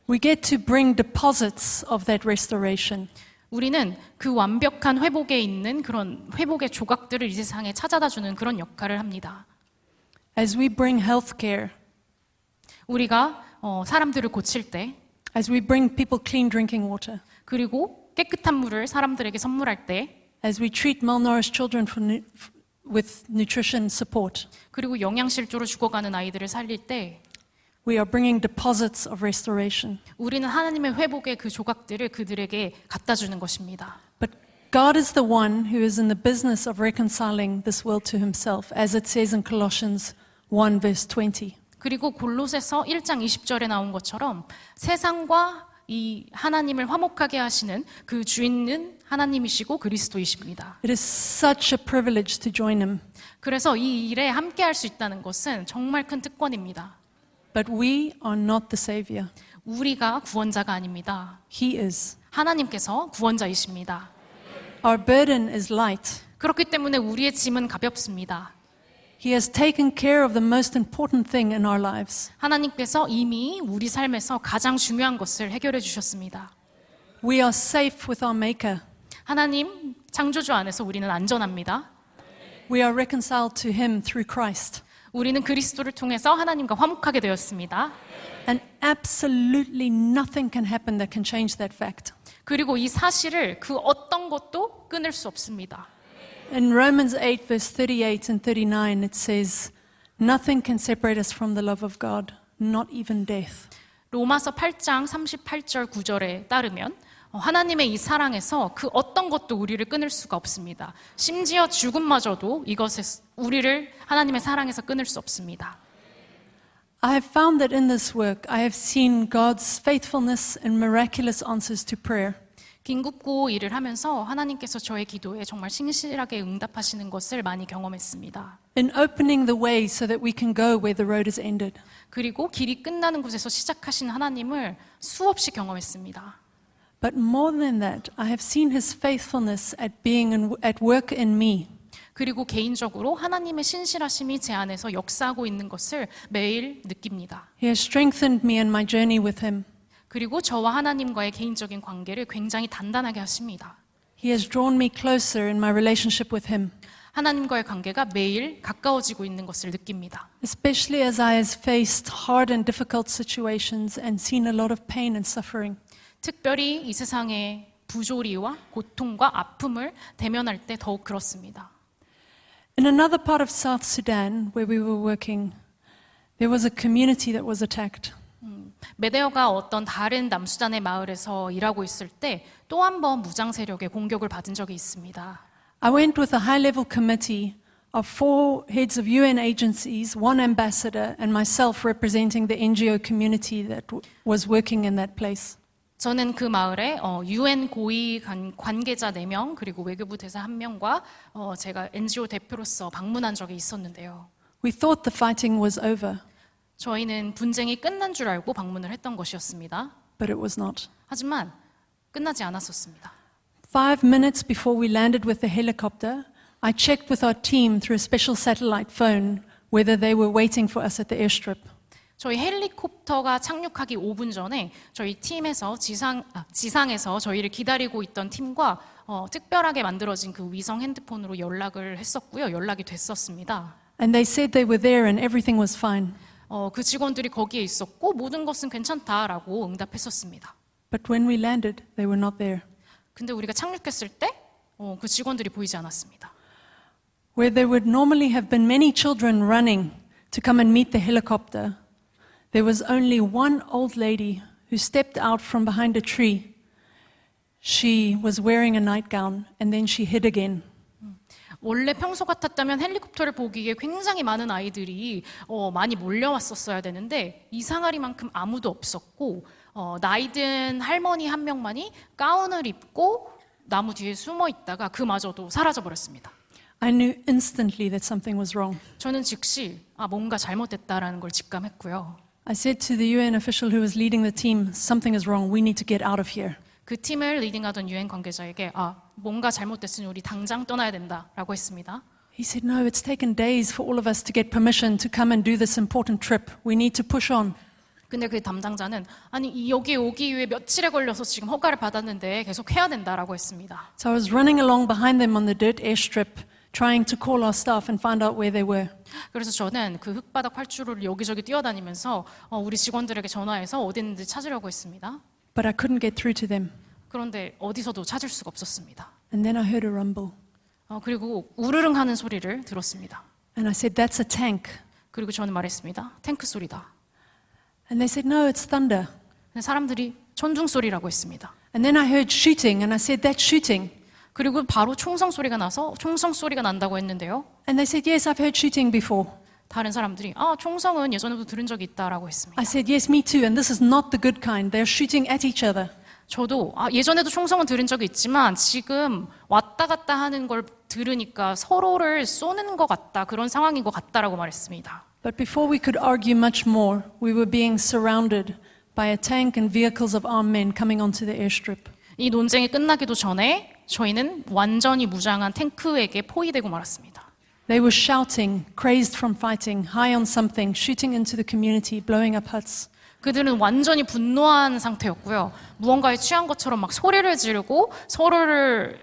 Speaker 5: We get to bring deposits of that restoration.
Speaker 6: 우리는 그 완벽한 회복에 있는 그런 회복의 조각들을 이 세상에 찾아다 주는 그런 역할을 합니다.
Speaker 5: As we bring healthcare,
Speaker 6: 우리가 사람들을 고칠 때,
Speaker 5: as we bring people clean drinking water,
Speaker 6: 그리고 깨끗한 물을 사람들에게 선물할 때,
Speaker 5: as we treat malnourished children with nutrition support,
Speaker 6: 그리고 영양실조로 죽어가는 아이들을 살릴 때,
Speaker 5: we are bringing deposits of restoration.
Speaker 6: 우리는 하나님의 회복의 그 조각들을 그들에게 갖다 주는 것입니다.
Speaker 5: But God is the one who is in the business of reconciling this world to Himself, as it says in Colossians 1 verse 20.
Speaker 6: 그리고 골로새서 1장 20절에 나온 것처럼 세상과 이 하나님을 화목하게 하시는 그 주인은 하나님이시고 그리스도이십니다.
Speaker 5: It is such a privilege to join Him.
Speaker 6: 그래서 이 일에 함께 할 수 있다는 것은 정말 큰 특권입니다.
Speaker 5: But we are not the Savior.
Speaker 6: 우리가 구원자가 아닙니다.
Speaker 5: He is.
Speaker 6: 하나님께서 구원자이십니다.
Speaker 5: Our burden is light.
Speaker 6: 그렇기 때문에 우리의 짐은 가볍습니다.
Speaker 5: He has taken care of the most important thing in our lives.
Speaker 6: 하나님께서 이미 우리 삶에서 가장 중요한 것을 해결해 주셨습니다.
Speaker 5: We are safe with our Maker.
Speaker 6: 하나님 창조주 안에서 우리는 안전합니다.
Speaker 5: We are reconciled to Him through Christ.
Speaker 6: 우리는 그리스도를 통해서 하나님과 화목하게 되었습니다.
Speaker 5: And absolutely nothing can happen that can change that fact.
Speaker 6: 그리고 이 사실을 그 어떤 것도 끊을 수 없습니다.
Speaker 5: In Romans 8, verse 38 and 39, it says, Nothing can separate us from the love of God, not even death.
Speaker 6: 로마서 8장 38절 9절에 따르면 하나님의 이 사랑에서 그 어떤 것도 우리를 끊을 수가 없습니다. 심지어 죽음마저도 이것에 우리를 하나님의 사랑에서 끊을 수 없습니다.
Speaker 5: I have found that in this work, I have seen God's faithfulness and miraculous answers to prayer.
Speaker 6: 긴급고 일을 하면서 하나님께서 저의 기도에 정말 신실하게 응답하시는 것을 많이 경험했습니다.
Speaker 5: In opening the way so that we can go where the road is ended.
Speaker 6: 그리고 길이 끝나는 곳에서 시작하신 하나님을 수없이 경험했습니다.
Speaker 5: But more than that, I have seen His faithfulness at work in me.
Speaker 6: 그리고 개인적으로 하나님의 신실하심이 제 안에서 역사하고 있는 것을 매일 느낍니다.
Speaker 5: He has strengthened me in my journey with Him.
Speaker 6: 그리고 저와 하나님과의 개인적인 관계를 굉장히 단단하게 하십니다.
Speaker 5: He has drawn me closer in my relationship with Him.
Speaker 6: 하나님과의 관계가 매일 가까워지고 있는 것을 느낍니다.
Speaker 5: Especially as I have faced hard and difficult situations and seen a lot of pain and suffering.
Speaker 6: 특별히 이 세상의 부조리와 고통과 아픔을 대면할 때 더욱 그렇습니다.
Speaker 5: In another part of South Sudan where we were working, there was a community that was attacked.
Speaker 6: 메데어가 어떤 다른 남수단의 마을에서 일하고 있을 때 또 한 번 무장 세력의 공격을 받은 적이 있습니다.
Speaker 5: I went with a high-level committee of 4 heads of UN agencies, 1 ambassador, and myself representing the NGO community that was working in that place.
Speaker 6: 저는 그 마을에 UN 고위 관계자 4명 그리고 외교부 대사 1명과 제가 NGO 대표로서 방문한 적이 있었는데요.
Speaker 5: We thought the fighting was over,
Speaker 6: 저희는 분쟁이 끝난 줄 알고 방문을 했던 것이었습니다.
Speaker 5: but it was not.
Speaker 6: 하지만 끝나지 않았었습니다.
Speaker 5: 5 minutes before we landed with the helicopter, I checked with our team through a special satellite phone whether they were waiting for us at the airstrip.
Speaker 6: 저희 헬리콥터가 착륙하기 5분 전에 저희 팀에서 지상에서 저희를 기다리고 있던 팀과 특별하게 만들어진 그 위성 핸드폰으로 연락을 했었고요. 연락이 됐었습니다.
Speaker 5: And they said they were there and everything was fine.
Speaker 6: 그 직원들이 거기에 있었고 모든 것은 괜찮다라고 응답했었습니다.
Speaker 5: But when we landed, they were not there.
Speaker 6: 근데 우리가 착륙했을 때 그 직원들이 보이지 않았습니다.
Speaker 5: Where there would normally have been many children running to come and meet the helicopter, there was only one old lady who stepped out from behind a tree. She was wearing a nightgown and then she hid again.
Speaker 6: 원래 평소 같았다면 헬리콥터를 보기에 굉장히 많은 아이들이 많이 몰려왔었어야 되는데 이상하리만큼 아무도 없었고 나이든 할머니 한 명만이 가운을 입고 나무 뒤에 숨어 있다가 그마저도 사라져 버렸습니다.
Speaker 5: I knew instantly that something was wrong.
Speaker 6: 저는 즉시 뭔가 잘못됐다라는 걸 직감했고요.
Speaker 5: I said to the UN official who was leading the team, something is wrong, we need to get out of here.
Speaker 6: 그 팀을 리딩하던 유엔 관계자에게 뭔가 잘못됐으니 우리 당장 떠나야 된다라고 했습니다.
Speaker 5: He said, no, it's taken days for all of us to get permission to come and do this important trip. We need to push on.
Speaker 6: 근데 그 담당자는 아니 여기 오기 위해 며칠에 걸려서 지금 허가를 받았는데 계속 해야 된다라고 했습니다.
Speaker 5: So I was running along behind them on the dirt airstrip, trying to call our staff and find out where they were.
Speaker 6: 그래서 저는 그 흙바닥 활주로를 여기저기 뛰어다니면서 우리 직원들에게 전화해서 어디 있는지 찾으려고 했습니다.
Speaker 5: But I couldn't get through to them.
Speaker 6: 그런데 어디서도 찾을 수가 없었습니다.
Speaker 5: And then I heard a rumble.
Speaker 6: 그리고 우르릉 하는 소리를 들었습니다.
Speaker 5: And I said, that's a tank.
Speaker 6: 그리고 저는 말했습니다. 탱크 소리다.
Speaker 5: And they said, no, it's thunder.
Speaker 6: 근데 사람들이 천둥 소리라고 했습니다.
Speaker 5: And then I heard shooting, and I said, that's shooting.
Speaker 6: 그리고 바로 총성 소리가 나서 총성 소리가 난다고 했는데요.
Speaker 5: And they said, yes, I've heard shooting before.
Speaker 6: 다른 사람들이 총성은 예전에도 들은 적이 있다라고 했습니다.
Speaker 5: I said, yes, me too, and this is not the good kind. They're shooting at each other.
Speaker 6: 저도 예전에도 총성은 들은 적이 있지만 지금 왔다 갔다 하는 걸 들으니까 서로를 쏘는 것 같다, 그런 상황인 것 같다라고 말했습니다.
Speaker 5: But before we could argue much more, we were being surrounded by a tank and vehicles of armed men coming onto the airstrip.
Speaker 6: 이 논쟁이 끝나기도 전에 저희는 완전히 무장한 탱크에게 포위되고 말았습니다.
Speaker 5: They were shouting, crazed from fighting, high on something, shooting into the community, blowing up huts.
Speaker 6: 그들은 완전히 분노한 상태였고요. 무언가에 취한 것처럼 막 소리를 지르고 서로를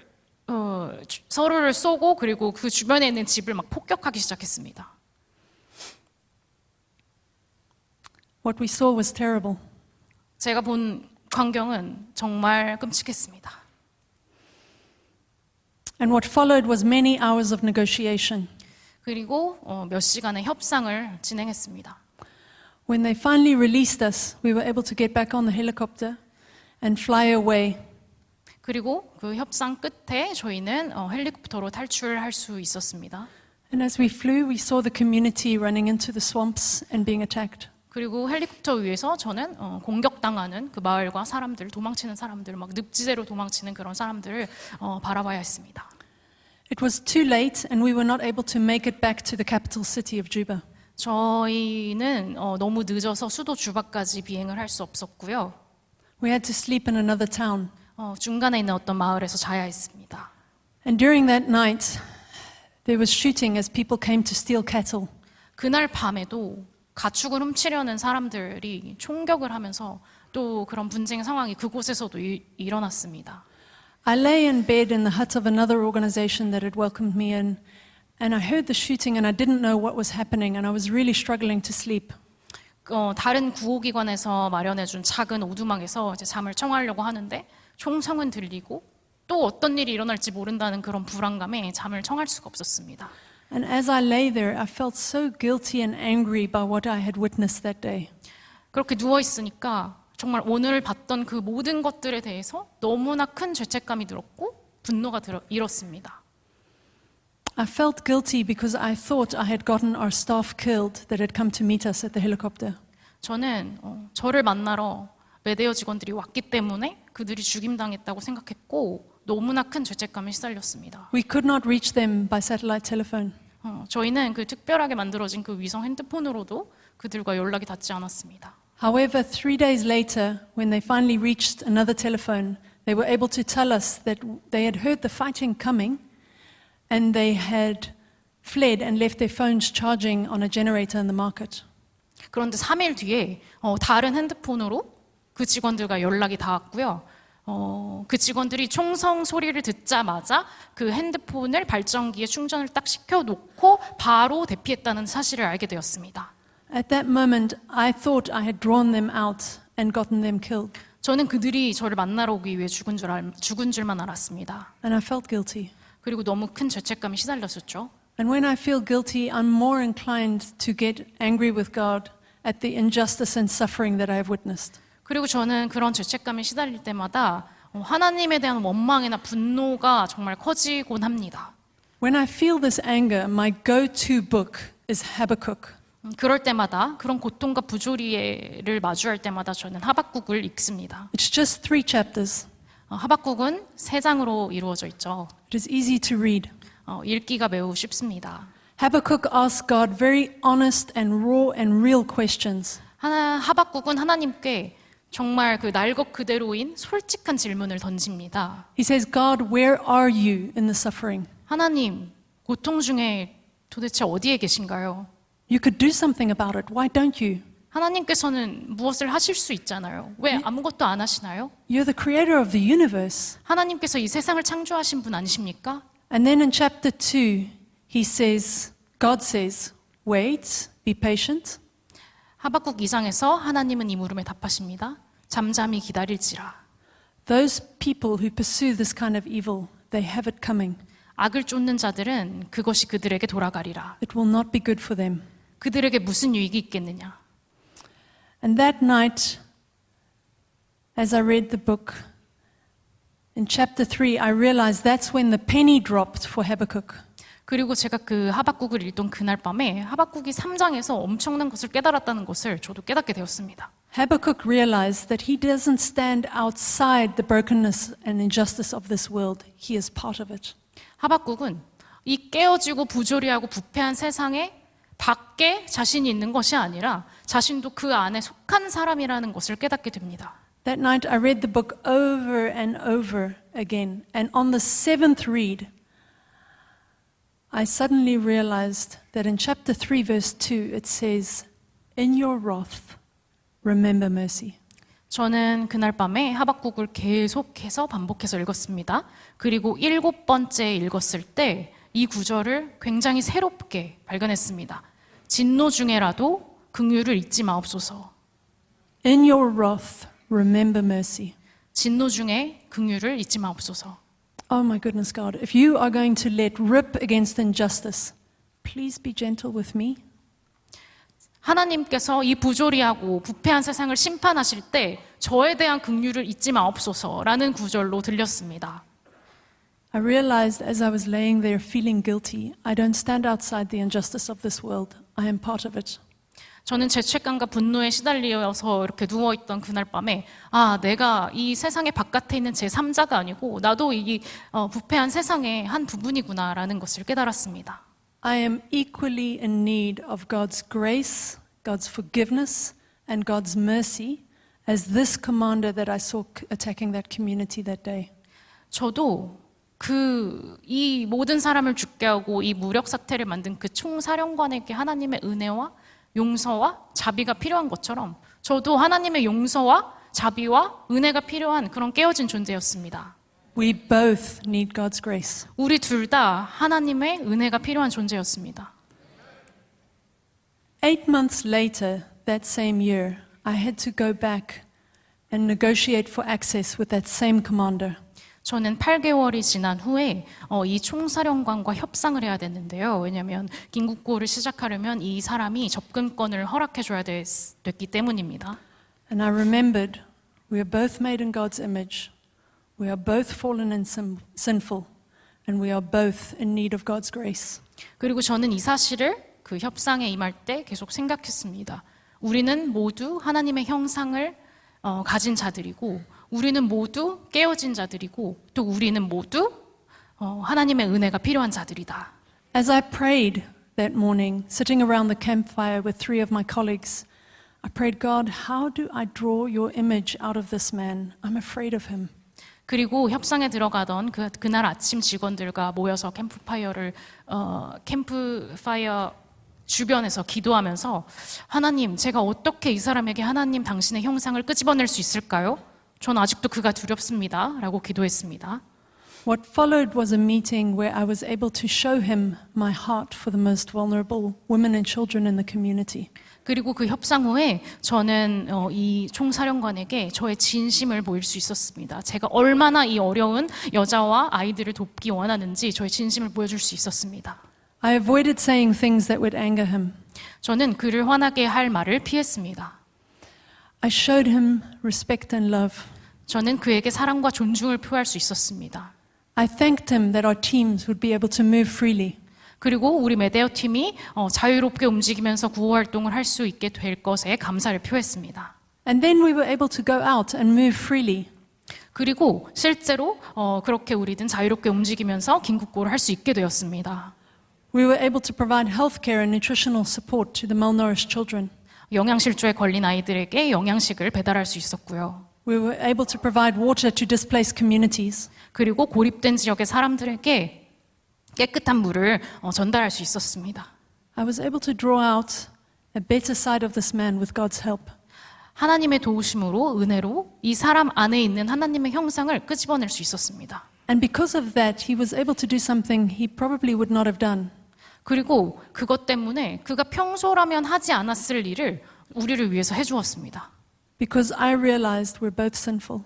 Speaker 6: 쏘고 그리고 그 주변에 있는 집을 막 폭격하기 시작했습니다.
Speaker 5: What we saw was terrible.
Speaker 6: 제가 본 광경은 정말 끔찍했습니다.
Speaker 5: And what followed was many hours of negotiation.
Speaker 6: 그리고 몇 시간의 협상을 진행했습니다.
Speaker 5: When they finally released us, we were able to get back on the helicopter and fly away.
Speaker 6: 그리고 그 협상 끝에 저희는 헬리콥터로 탈출할 수 있었습니다.
Speaker 5: And as we flew, we saw the community running into the swamps and being attacked.
Speaker 6: 그리고 헬리콥터 위에서 저는 공격당하는 그 마을과 사람들, 도망치는 사람들, 막 늪지대로 도망치는 그런 사람들을 바라봐야 했습니다.
Speaker 5: It was too late, and we were not able to make it back to the capital city of Juba.
Speaker 6: 저희는 너무 늦어서 수도 주바까지 비행을 할 수 없었고요.
Speaker 5: We had to sleep in another town.
Speaker 6: 중간에 있는 어떤 마을에서 자야 했습니다.
Speaker 5: And during that night, there was shooting as people came to steal cattle.
Speaker 6: 그날 밤에도 가축을 훔치려는 사람들이 총격을 하면서 또 그런 분쟁 상황이 그곳에서도 일어났습니다.
Speaker 5: I lay in bed in the hut of another organization that had welcomed me in, and I heard the shooting and I didn't know what was happening, and I was really struggling to sleep.
Speaker 6: 다른 구호기관에서 마련해준 작은 오두막에서 이제 잠을 청하려고 하는데 총성은 들리고 또 어떤 일이 일어날지 모른다는 그런 불안감에 잠을 청할 수가 없었습니다.
Speaker 5: And as I lay there, I felt so guilty and angry by what I had witnessed that day.
Speaker 6: 그렇게 누워 있으니까 정말 오늘 봤던 그 모든 것들에 대해서 너무나 큰 죄책감이 들었고 분노가 일었습니다.
Speaker 5: I felt guilty because I thought I had gotten our staff killed that had come to meet us at the helicopter.
Speaker 6: 저는 저를 만나러 메데어 직원들이 왔기 때문에 그들이 죽임당했다고 생각했고 너무나 큰 죄책감에 시달렸습니다.
Speaker 5: We could not reach them by satellite telephone.
Speaker 6: 저희는 그 특별하게 만들어진 그 위성 핸드폰으로도 그들과 연락이 닿지 않았습니다.
Speaker 5: However, 3 days later, when they finally reached another telephone, they were able to tell us that they had heard the fighting coming and they had fled and left their phones charging on a generator in the market.
Speaker 6: 그런데 3일 뒤에 다른 핸드폰으로 그 직원들과 연락이 닿았고요. 그 직원들이 총성 소리를 듣자마자 그 핸드폰을 발전기에 충전을 딱 시켜놓고 바로 대피했다는 사실을 알게 되었습니다.
Speaker 5: At that moment, I thought I had drawn them out and gotten them killed.
Speaker 6: 저는 그들이 저를 만나러 오기 위해 죽은 줄만 알았습니다.
Speaker 5: And I felt guilty.
Speaker 6: 그리고 너무 큰 죄책감이 시달렸었죠.
Speaker 5: And when I feel guilty, I'm more inclined to get angry with God at the injustice and suffering that I have witnessed.
Speaker 6: 그리고 저는 그런 죄책감에 시달릴 때마다 하나님에 대한 원망이나 분노가 정말 커지곤 합니다.
Speaker 5: When I feel this anger, my go-to book is Habakkuk.
Speaker 6: 그럴 때마다 그런 고통과 부조리를 마주할 때마다 저는 하박국을 읽습니다.
Speaker 5: It's just 3 chapters.
Speaker 6: 하박국은 3장으로 이루어져 있죠.
Speaker 5: It is easy to read.
Speaker 6: 읽기가 매우 쉽습니다.
Speaker 5: Habakkuk asks God very honest and raw and real questions.
Speaker 6: 하박국은 하나님께 정말 그 날 것 그대로인 솔직한 질문을 던집니다.
Speaker 5: He says, God, where are you in the suffering?
Speaker 6: 하나님, 고통 중에 도대체 어디에 계신가요?
Speaker 5: You could do something about it. Why don't you?
Speaker 6: 하나님께서는 무엇을 하실 수 있잖아요. 왜 아무것도 안 하시나요?
Speaker 5: You're the creator of the universe.
Speaker 6: 하나님께서 이 세상을 창조하신 분 아니십니까?
Speaker 5: And then in chapter 2, he says, God says, wait, be patient.
Speaker 6: 하박국 2장에서 하나님은 이 물음에 답하십니다. 잠잠히 기다릴지라.
Speaker 5: Those people who pursue this kind of evil, they have it coming.
Speaker 6: 악을 쫓는 자들은 그것이 그들에게 돌아가리라.
Speaker 5: It will not be good for them.
Speaker 6: 그들에게 무슨 유익이 있겠느냐.
Speaker 5: And that night, as I read the book, in chapter 3, I realized that's when the penny dropped for Habakkuk.
Speaker 6: 그리고 제가 그 하박국을 읽던 그날 밤에 하박국이 3장에서 엄청난 것을 깨달았다는 것을 저도 깨닫게 되었습니다.
Speaker 5: Habakkuk realized that he doesn't stand outside the brokenness and injustice of this world. He is part of it.
Speaker 6: 하박국은 이 깨어지고 부조리하고 부패한 세상에 밖에 자신이 있는 것이 아니라 자신도 그 안에 속한 사람이라는 것을 깨닫게 됩니다.
Speaker 5: That night I read the book over and over again, and on the seventh read, I suddenly realized that in chapter 3, verse 2, it says, "In your wrath, remember mercy."
Speaker 6: 저는 그날 밤에 하박국을 계속해서 반복해서 읽었습니다. 그리고 7번째 읽었을 때 이 구절을 굉장히 새롭게 발견했습니다. 진노 중에라도 긍휼을 잊지 마옵소서.
Speaker 5: In your wrath, remember mercy.
Speaker 6: 진노 중에 긍휼을 잊지 마옵소서.
Speaker 5: Oh my goodness, God, if you are going to let rip against injustice, please be gentle with me.
Speaker 6: 하나님께서 이 부조리하고 부패한 세상을 심판하실 때 저에 대한 긍휼을 잊지 마옵소서라는 구절로 들렸습니다.
Speaker 5: I realized as I was laying there feeling guilty, I don't stand outside the injustice of this world. I am part of it.
Speaker 6: 저는 죄책감과 분노에 시달려서 이렇게 누워있던 그날 밤에 내가 이 세상의 바깥에 있는 제3자가 아니고 나도 이 부패한 세상의 한 부분이구나라는 것을 깨달았습니다.
Speaker 5: I am equally in need of God's grace, God's forgiveness, and God's mercy as this commander that I saw attacking that community that day.
Speaker 6: 저도 이 모든 사람을 죽게 하고 이 무력 사태를 만든 그 총사령관에게 하나님의 은혜와 용서와 자비가 필요한 것처럼 저도 하나님의 용서와 자비와 은혜가 필요한 그런 깨어진 존재였습니다.
Speaker 5: We both need God's grace.
Speaker 6: 우리 둘 다 하나님의 은혜가 필요한 존재였습니다.
Speaker 5: 8 months later, that same year, I had to go back and negotiate for access with that same commander.
Speaker 6: 저는 8개월이 지난 후에 이 총사령관과 협상을 해야 됐는데요. 왜냐하면 긴국고를 시작하려면 이 사람이 접근권을 허락해줘야 됐기 때문입니다.
Speaker 5: And I remembered we are both made in God's image. We are both fallen and sinful. And we are both in need of God's grace.
Speaker 6: 그리고 저는 이 사실을 그 협상에 임할 때 계속 생각했습니다. 우리는 모두 하나님의 형상을 가진 자들이고 우리는 모두 깨어진 자들이고 또 우리는 모두 하나님의 은혜가 필요한 자들이다.
Speaker 5: As I prayed that morning, sitting around the campfire with 3 of my colleagues, I prayed, God, how do I draw your image out of this man? I'm afraid of him.
Speaker 6: 그리고 협상에 들어가던 그날 아침 직원들과 모여서 캠프파이어 주변에서 기도하면서 하나님, 제가 어떻게 이 사람에게 하나님 당신의 형상을 끄집어낼 수 있을까요? 전 아직도 그가 두렵습니다. 라고 기도했습니다.
Speaker 5: What followed was a meeting where I was able to show him my heart for the most vulnerable women and children in the community.
Speaker 6: 그리고 그 협상 후에 저는 이 총사령관에게 저의 진심을 보일 수 있었습니다. 제가 얼마나 이 어려운 여자와 아이들을 돕기 원하는지 저의 진심을 보여줄 수 있었습니다.
Speaker 5: I avoided saying things that would anger him.
Speaker 6: 저는 그를 화나게 할 말을 피했습니다.
Speaker 5: I showed him respect and love.
Speaker 6: 저는 그에게 사랑과 존중을 표할 수 있었습니다.
Speaker 5: I thanked him that our teams would be able to move freely.
Speaker 6: 그리고 우리 메데오 팀이 자유롭게 움직이면서 구호 활동을 할 수 있게 될 것에 감사를 표했습니다.
Speaker 5: And then we were able to go out and move freely.
Speaker 6: 그리고 실제로 그렇게 우리는 자유롭게 움직이면서 긴국고를 할 수 있게 되었습니다.
Speaker 5: We were able to provide healthcare and nutritional support to the malnourished children.
Speaker 6: 영양실조에 걸린 아이들에게 영양식을 배달할 수 있었고요.
Speaker 5: We were able to provide water to displaced communities.
Speaker 6: 그리고 고립된 지역의 사람들에게 깨끗한 물을 전달할 수 있었습니다.
Speaker 5: I was able to draw out a better side of this man with God's help.
Speaker 6: 하나님의 도우심으로 은혜로 이 사람 안에 있는 하나님의 형상을 끄집어낼 수 있었습니다.
Speaker 5: And because of that, he was able to do something he probably would not have done.
Speaker 6: 그리고 그것 때문에 그가 평소라면 하지 않았을 일을 우리를 위해서 해주었습니다.
Speaker 5: Because I realized we're both sinful.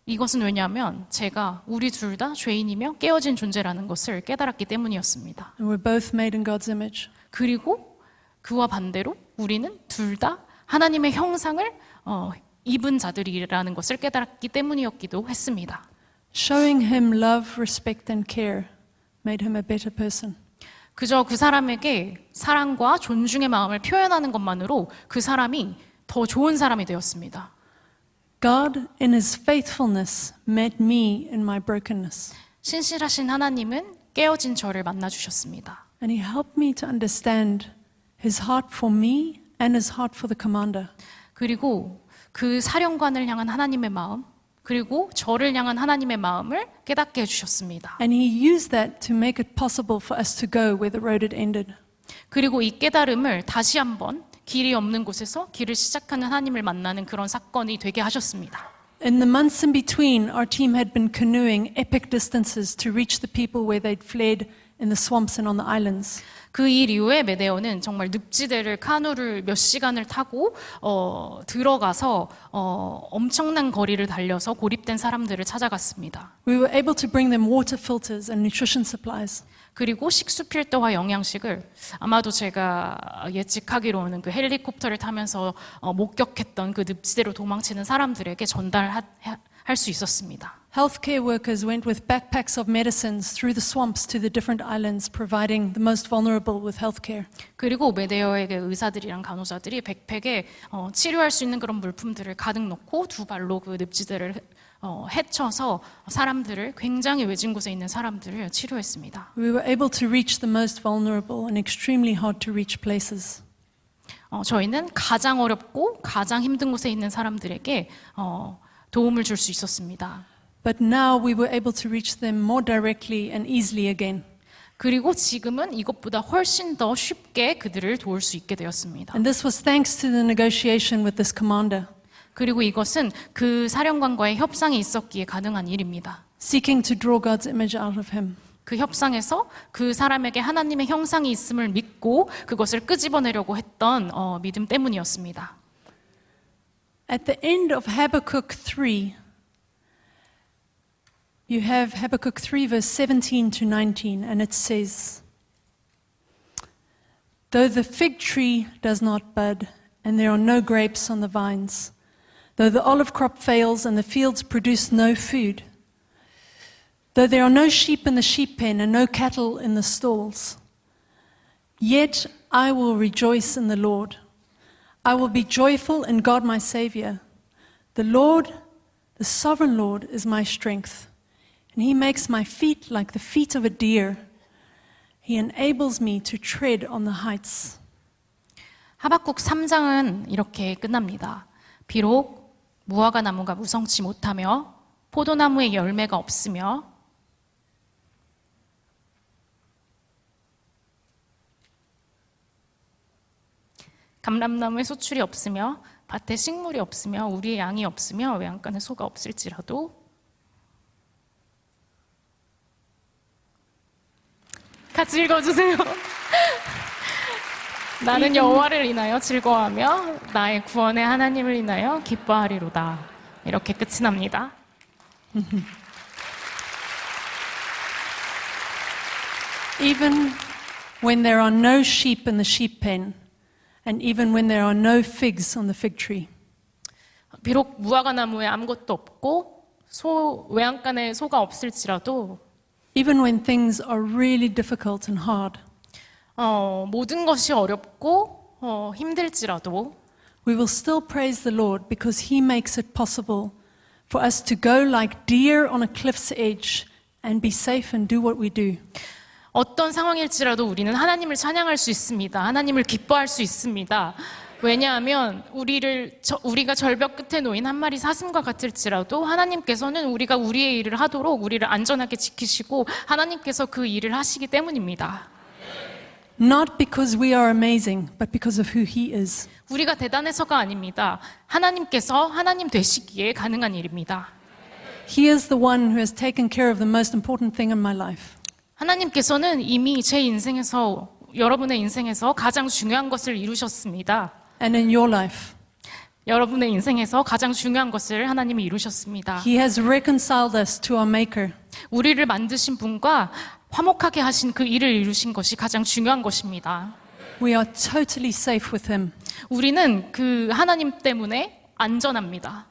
Speaker 6: 이것은 왜냐하면 제가 우리 둘 다 죄인이며 깨어진 존재라는 것을 깨달았기 때문이었습니다.
Speaker 5: And we're both made in God's image.
Speaker 6: 그리고 그와 반대로 우리는 둘 다 하나님의 형상을 입은 자들이라는 것을 깨달았기 때문이었기도 했습니다.
Speaker 5: Showing him love, respect, and care made him a better person.
Speaker 6: 그저 그 사람에게 사랑과 존중의 마음을 표현하는 것만으로 그 사람이 더 좋은 사람이 되었습니다.
Speaker 5: God, in his faithfulness, met me in my brokenness.
Speaker 6: 신실하신 하나님은 깨어진 저를 만나주셨습니다.
Speaker 5: And he helped me to understand his heart for me and his heart for the commander.
Speaker 6: 그리고 그 사령관을 향한 하나님의 마음, 그리고 저를 향한 하나님의 마음을 깨닫게 해주셨습니다.
Speaker 5: And he used that to make it possible for us to go where the road had ended.
Speaker 6: 그리고 이 깨달음을 다시 한번 길이 없는 곳에서 길을 시작하는 하나님을 만나는 그런 사건이 되게 하셨습니다.
Speaker 5: In the months in between, our team had been canoeing epic distances to reach the people where they'd fled in the swamps and on the islands.
Speaker 6: 그 일 이후에 메데오는 정말 늪지대를 카누를 몇 시간을 타고 들어가서 엄청난 거리를 달려서 고립된 사람들을 찾아갔습니다.
Speaker 5: We were able to bring them water filters and nutrition supplies.
Speaker 6: 그리고 식수 필터와 영양식을 아마도 제가 예측하기로는 그 헬리콥터를 타면서 목격했던 그 늪지대로 도망치는 사람들에게 전달할 수 있었습니다.
Speaker 5: Healthcare workers went with backpacks of medicines through the swamps to the different islands, providing the most vulnerable with healthcare.
Speaker 6: 그리고 메데오에게 의사들이랑 간호사들이 백팩에 치료할 수 있는 그런 물품들을 가득 넣고 두 발로 그 늪지대를 헤쳐서 사람들을 굉장히 외진 곳에 있는 사람들을 치료했습니다.
Speaker 5: We were able to reach the most vulnerable and extremely hard to reach places.
Speaker 6: 저희는 가장 어렵고 가장 힘든 곳에 있는 사람들에게 도움을 줄 수 있었습니다.
Speaker 5: But now we were able to reach them more directly and easily again.
Speaker 6: 그리고 지금은 이것보다 훨씬 더 쉽게 그들을 도울 수 있게 되었습니다.
Speaker 5: And this was thanks to the negotiation with this commander,
Speaker 6: 그리고 이것은 그 사령관과의 협상이 있었기에 가능한 일입니다.
Speaker 5: seeking to draw God's image out of him.
Speaker 6: 그 협상에서 그 사람에게 하나님의 형상이 있음을 믿고 그것을 끄집어내려고 했던 믿음 때문이었습니다.
Speaker 5: At the end of Habakkuk 3, you have Habakkuk 3 verse 17 to 19, and it says, "Though the fig tree does not bud, and there are no grapes on the vines, though the olive crop fails and the fields produce no food, though there are no sheep in the sheep pen and no cattle in the stalls, yet I will rejoice in the Lord. I will be joyful in God my Savior. The Lord, the sovereign Lord, is my strength, and he makes my feet like the feet of a deer. He enables me to tread on the heights."
Speaker 6: 하박국 3장은 이렇게 끝납니다. 비록 무화과 나무가 무성치 못하며 포도나무에 열매가 없으며 감람나무에 소출이 없으며 밭에 식물이 없으며 우리의 양이 없으며 외양간에 소가 없을지라도 같이 읽어주세요. 나는 여호와를 인하여 즐거워하며 나의 구원의 하나님을 인하여 기뻐하리로다. 이렇게 끝이 납니다.
Speaker 5: Even when there are no sheep in the sheep pen, and even when there are no figs on the fig tree,
Speaker 6: 비록 무화과 나무에 아무것도 없고 외양간에 소가 없을지라도
Speaker 5: even when things are really difficult and hard,
Speaker 6: 모든 것이 어렵고 힘들지라도
Speaker 5: we will still praise the Lord because he makes it possible for us to go like deer on a cliff's edge and be safe and do what we do.
Speaker 6: 어떤 상황일지라도 우리는 하나님을 찬양할 수 있습니다. 하나님을 기뻐할 수 있습니다. 왜냐하면 우리가 절벽 끝에 놓인 한 마리 사슴과 같을지라도 하나님께서는 우리가 우리의 일을 하도록 우리를 안전하게 지키시고 하나님께서 그 일을 하시기 때문입니다.
Speaker 5: Not because we are amazing, but because of who he is.
Speaker 6: 우리가 대단해서가 아닙니다. 하나님께서 하나님 되시기에 가능한 일입니다.
Speaker 5: He is the one who has taken care of the most important thing in my life.
Speaker 6: 하나님께서는 이미 제 인생에서 여러분의 인생에서 가장 중요한 것을 이루셨습니다.
Speaker 5: And in your life,
Speaker 6: 여러분의 인생에서 가장 중요한 것을 하나님이 이루셨습니다.
Speaker 5: he has reconciled us to our Maker.
Speaker 6: 우리를 만드신 분과 화목하게 하신 그 일을 이루신 것이 가장 중요한 것입니다.
Speaker 5: We are totally safe with him.
Speaker 6: 우리는 그 하나님 때문에 안전합니다.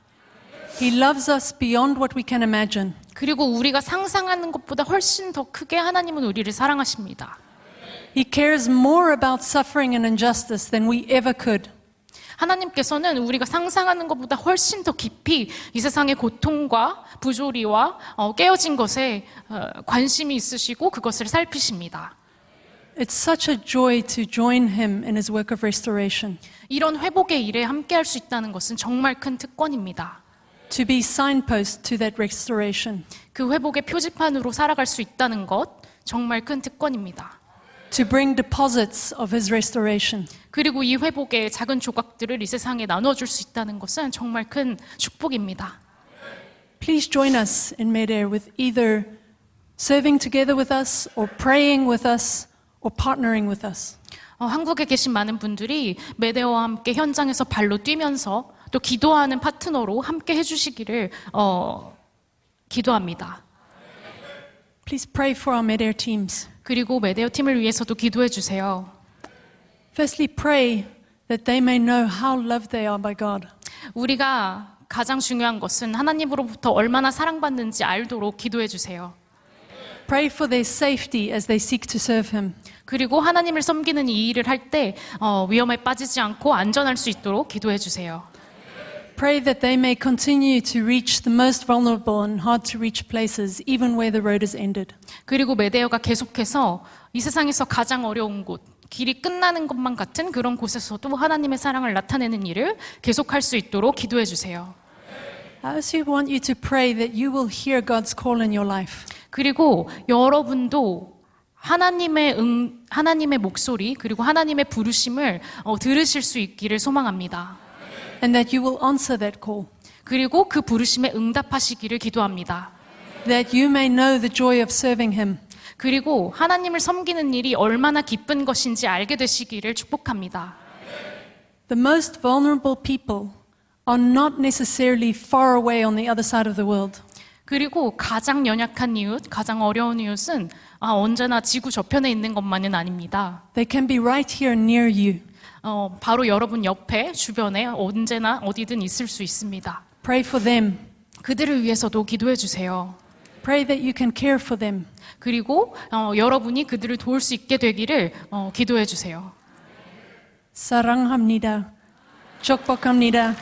Speaker 5: He loves us beyond what we can imagine.
Speaker 6: 그리고 우리가 상상하는 것보다 훨씬 더 크게 하나님은 우리를 사랑하십니다.
Speaker 5: He cares more about suffering and injustice than we ever could.
Speaker 6: 하나님께서는 우리가 상상하는 것보다 훨씬 더 깊이 이 세상의 고통과 부조리와 깨어진 것에 관심이 있으시고 그것을 살피십니다.
Speaker 5: It's such a joy to join him in his work of restoration,
Speaker 6: 이런 회복의 일에 함께할 수 있다는 것은 정말 큰 특권입니다.
Speaker 5: to be signpost to that restoration,
Speaker 6: 그 회복의 표지판으로 살아갈 수 있다는 것 정말 큰 특권입니다.
Speaker 5: to bring deposits of his restoration.
Speaker 6: 그리고 이 회복의 작은 조각들을 이 세상에 나눠줄 수 있다는 것은 정말 큰 축복입니다.
Speaker 5: Please join us in Medair with either serving together with us or praying with us or partnering with us.
Speaker 6: 한국에 계신 많은 분들이 메데어와 함께 현장에서 발로 뛰면서 또 기도하는 파트너로 함께 해주시기를 기도합니다.
Speaker 5: Please pray for our Medair teams.
Speaker 6: 그리고 메데어 팀을 위해서도 기도해 주세요.
Speaker 5: Firstly, pray that they may know how loved they are by God.
Speaker 6: 우리가 가장 중요한 것은 하나님으로부터 얼마나 사랑받는지 알도록 기도해 주세요.
Speaker 5: Pray for their safety as they seek to serve Him.
Speaker 6: 그리고 하나님을 섬기는 이 일을 할 때 위험에 빠지지 않고 안전할 수 있도록 기도해 주세요.
Speaker 5: Pray that they may continue to reach the most vulnerable and hard to reach places, even where the road is ended.
Speaker 6: 그리고 메데어가 계속해서 이 세상에서 가장 어려운 곳, 길이 끝나는 것만 같은 그런 곳에서도 하나님의 사랑을 나타내는 일을 계속할 수 있도록 기도해 주세요.
Speaker 5: I also want you to pray that you will hear God's call in your life.
Speaker 6: 그리고 여러분도 하나님의 목소리 그리고 하나님의 부르심을 들으실 수 있기를 소망합니다.
Speaker 5: And that you will answer that call.
Speaker 6: 그리고 그 부르심에 응답하시기를 기도합니다.
Speaker 5: That you may know the joy of serving Him.
Speaker 6: 그리고 하나님을 섬기는 일이 얼마나 기쁜 것인지 알게 되시기를 축복합니다.
Speaker 5: The most vulnerable people are not necessarily far away on the other side of the world.
Speaker 6: 그리고 가장 연약한 이웃, 가장 어려운 이웃은 언제나 지구 저편에 있는 것만은 아닙니다.
Speaker 5: They can be right here near you.
Speaker 6: 바로 여러분 옆에, 주변에 언제나 어디든 있을 수 있습니다.
Speaker 5: Pray for them.
Speaker 6: 그들을 위해서도 기도해 주세요.
Speaker 5: Pray that you can care for them.
Speaker 6: 그리고 여러분이 그들을 도울 수 있게 되기를 기도해 주세요.
Speaker 5: 사랑합니다. 축복합니다.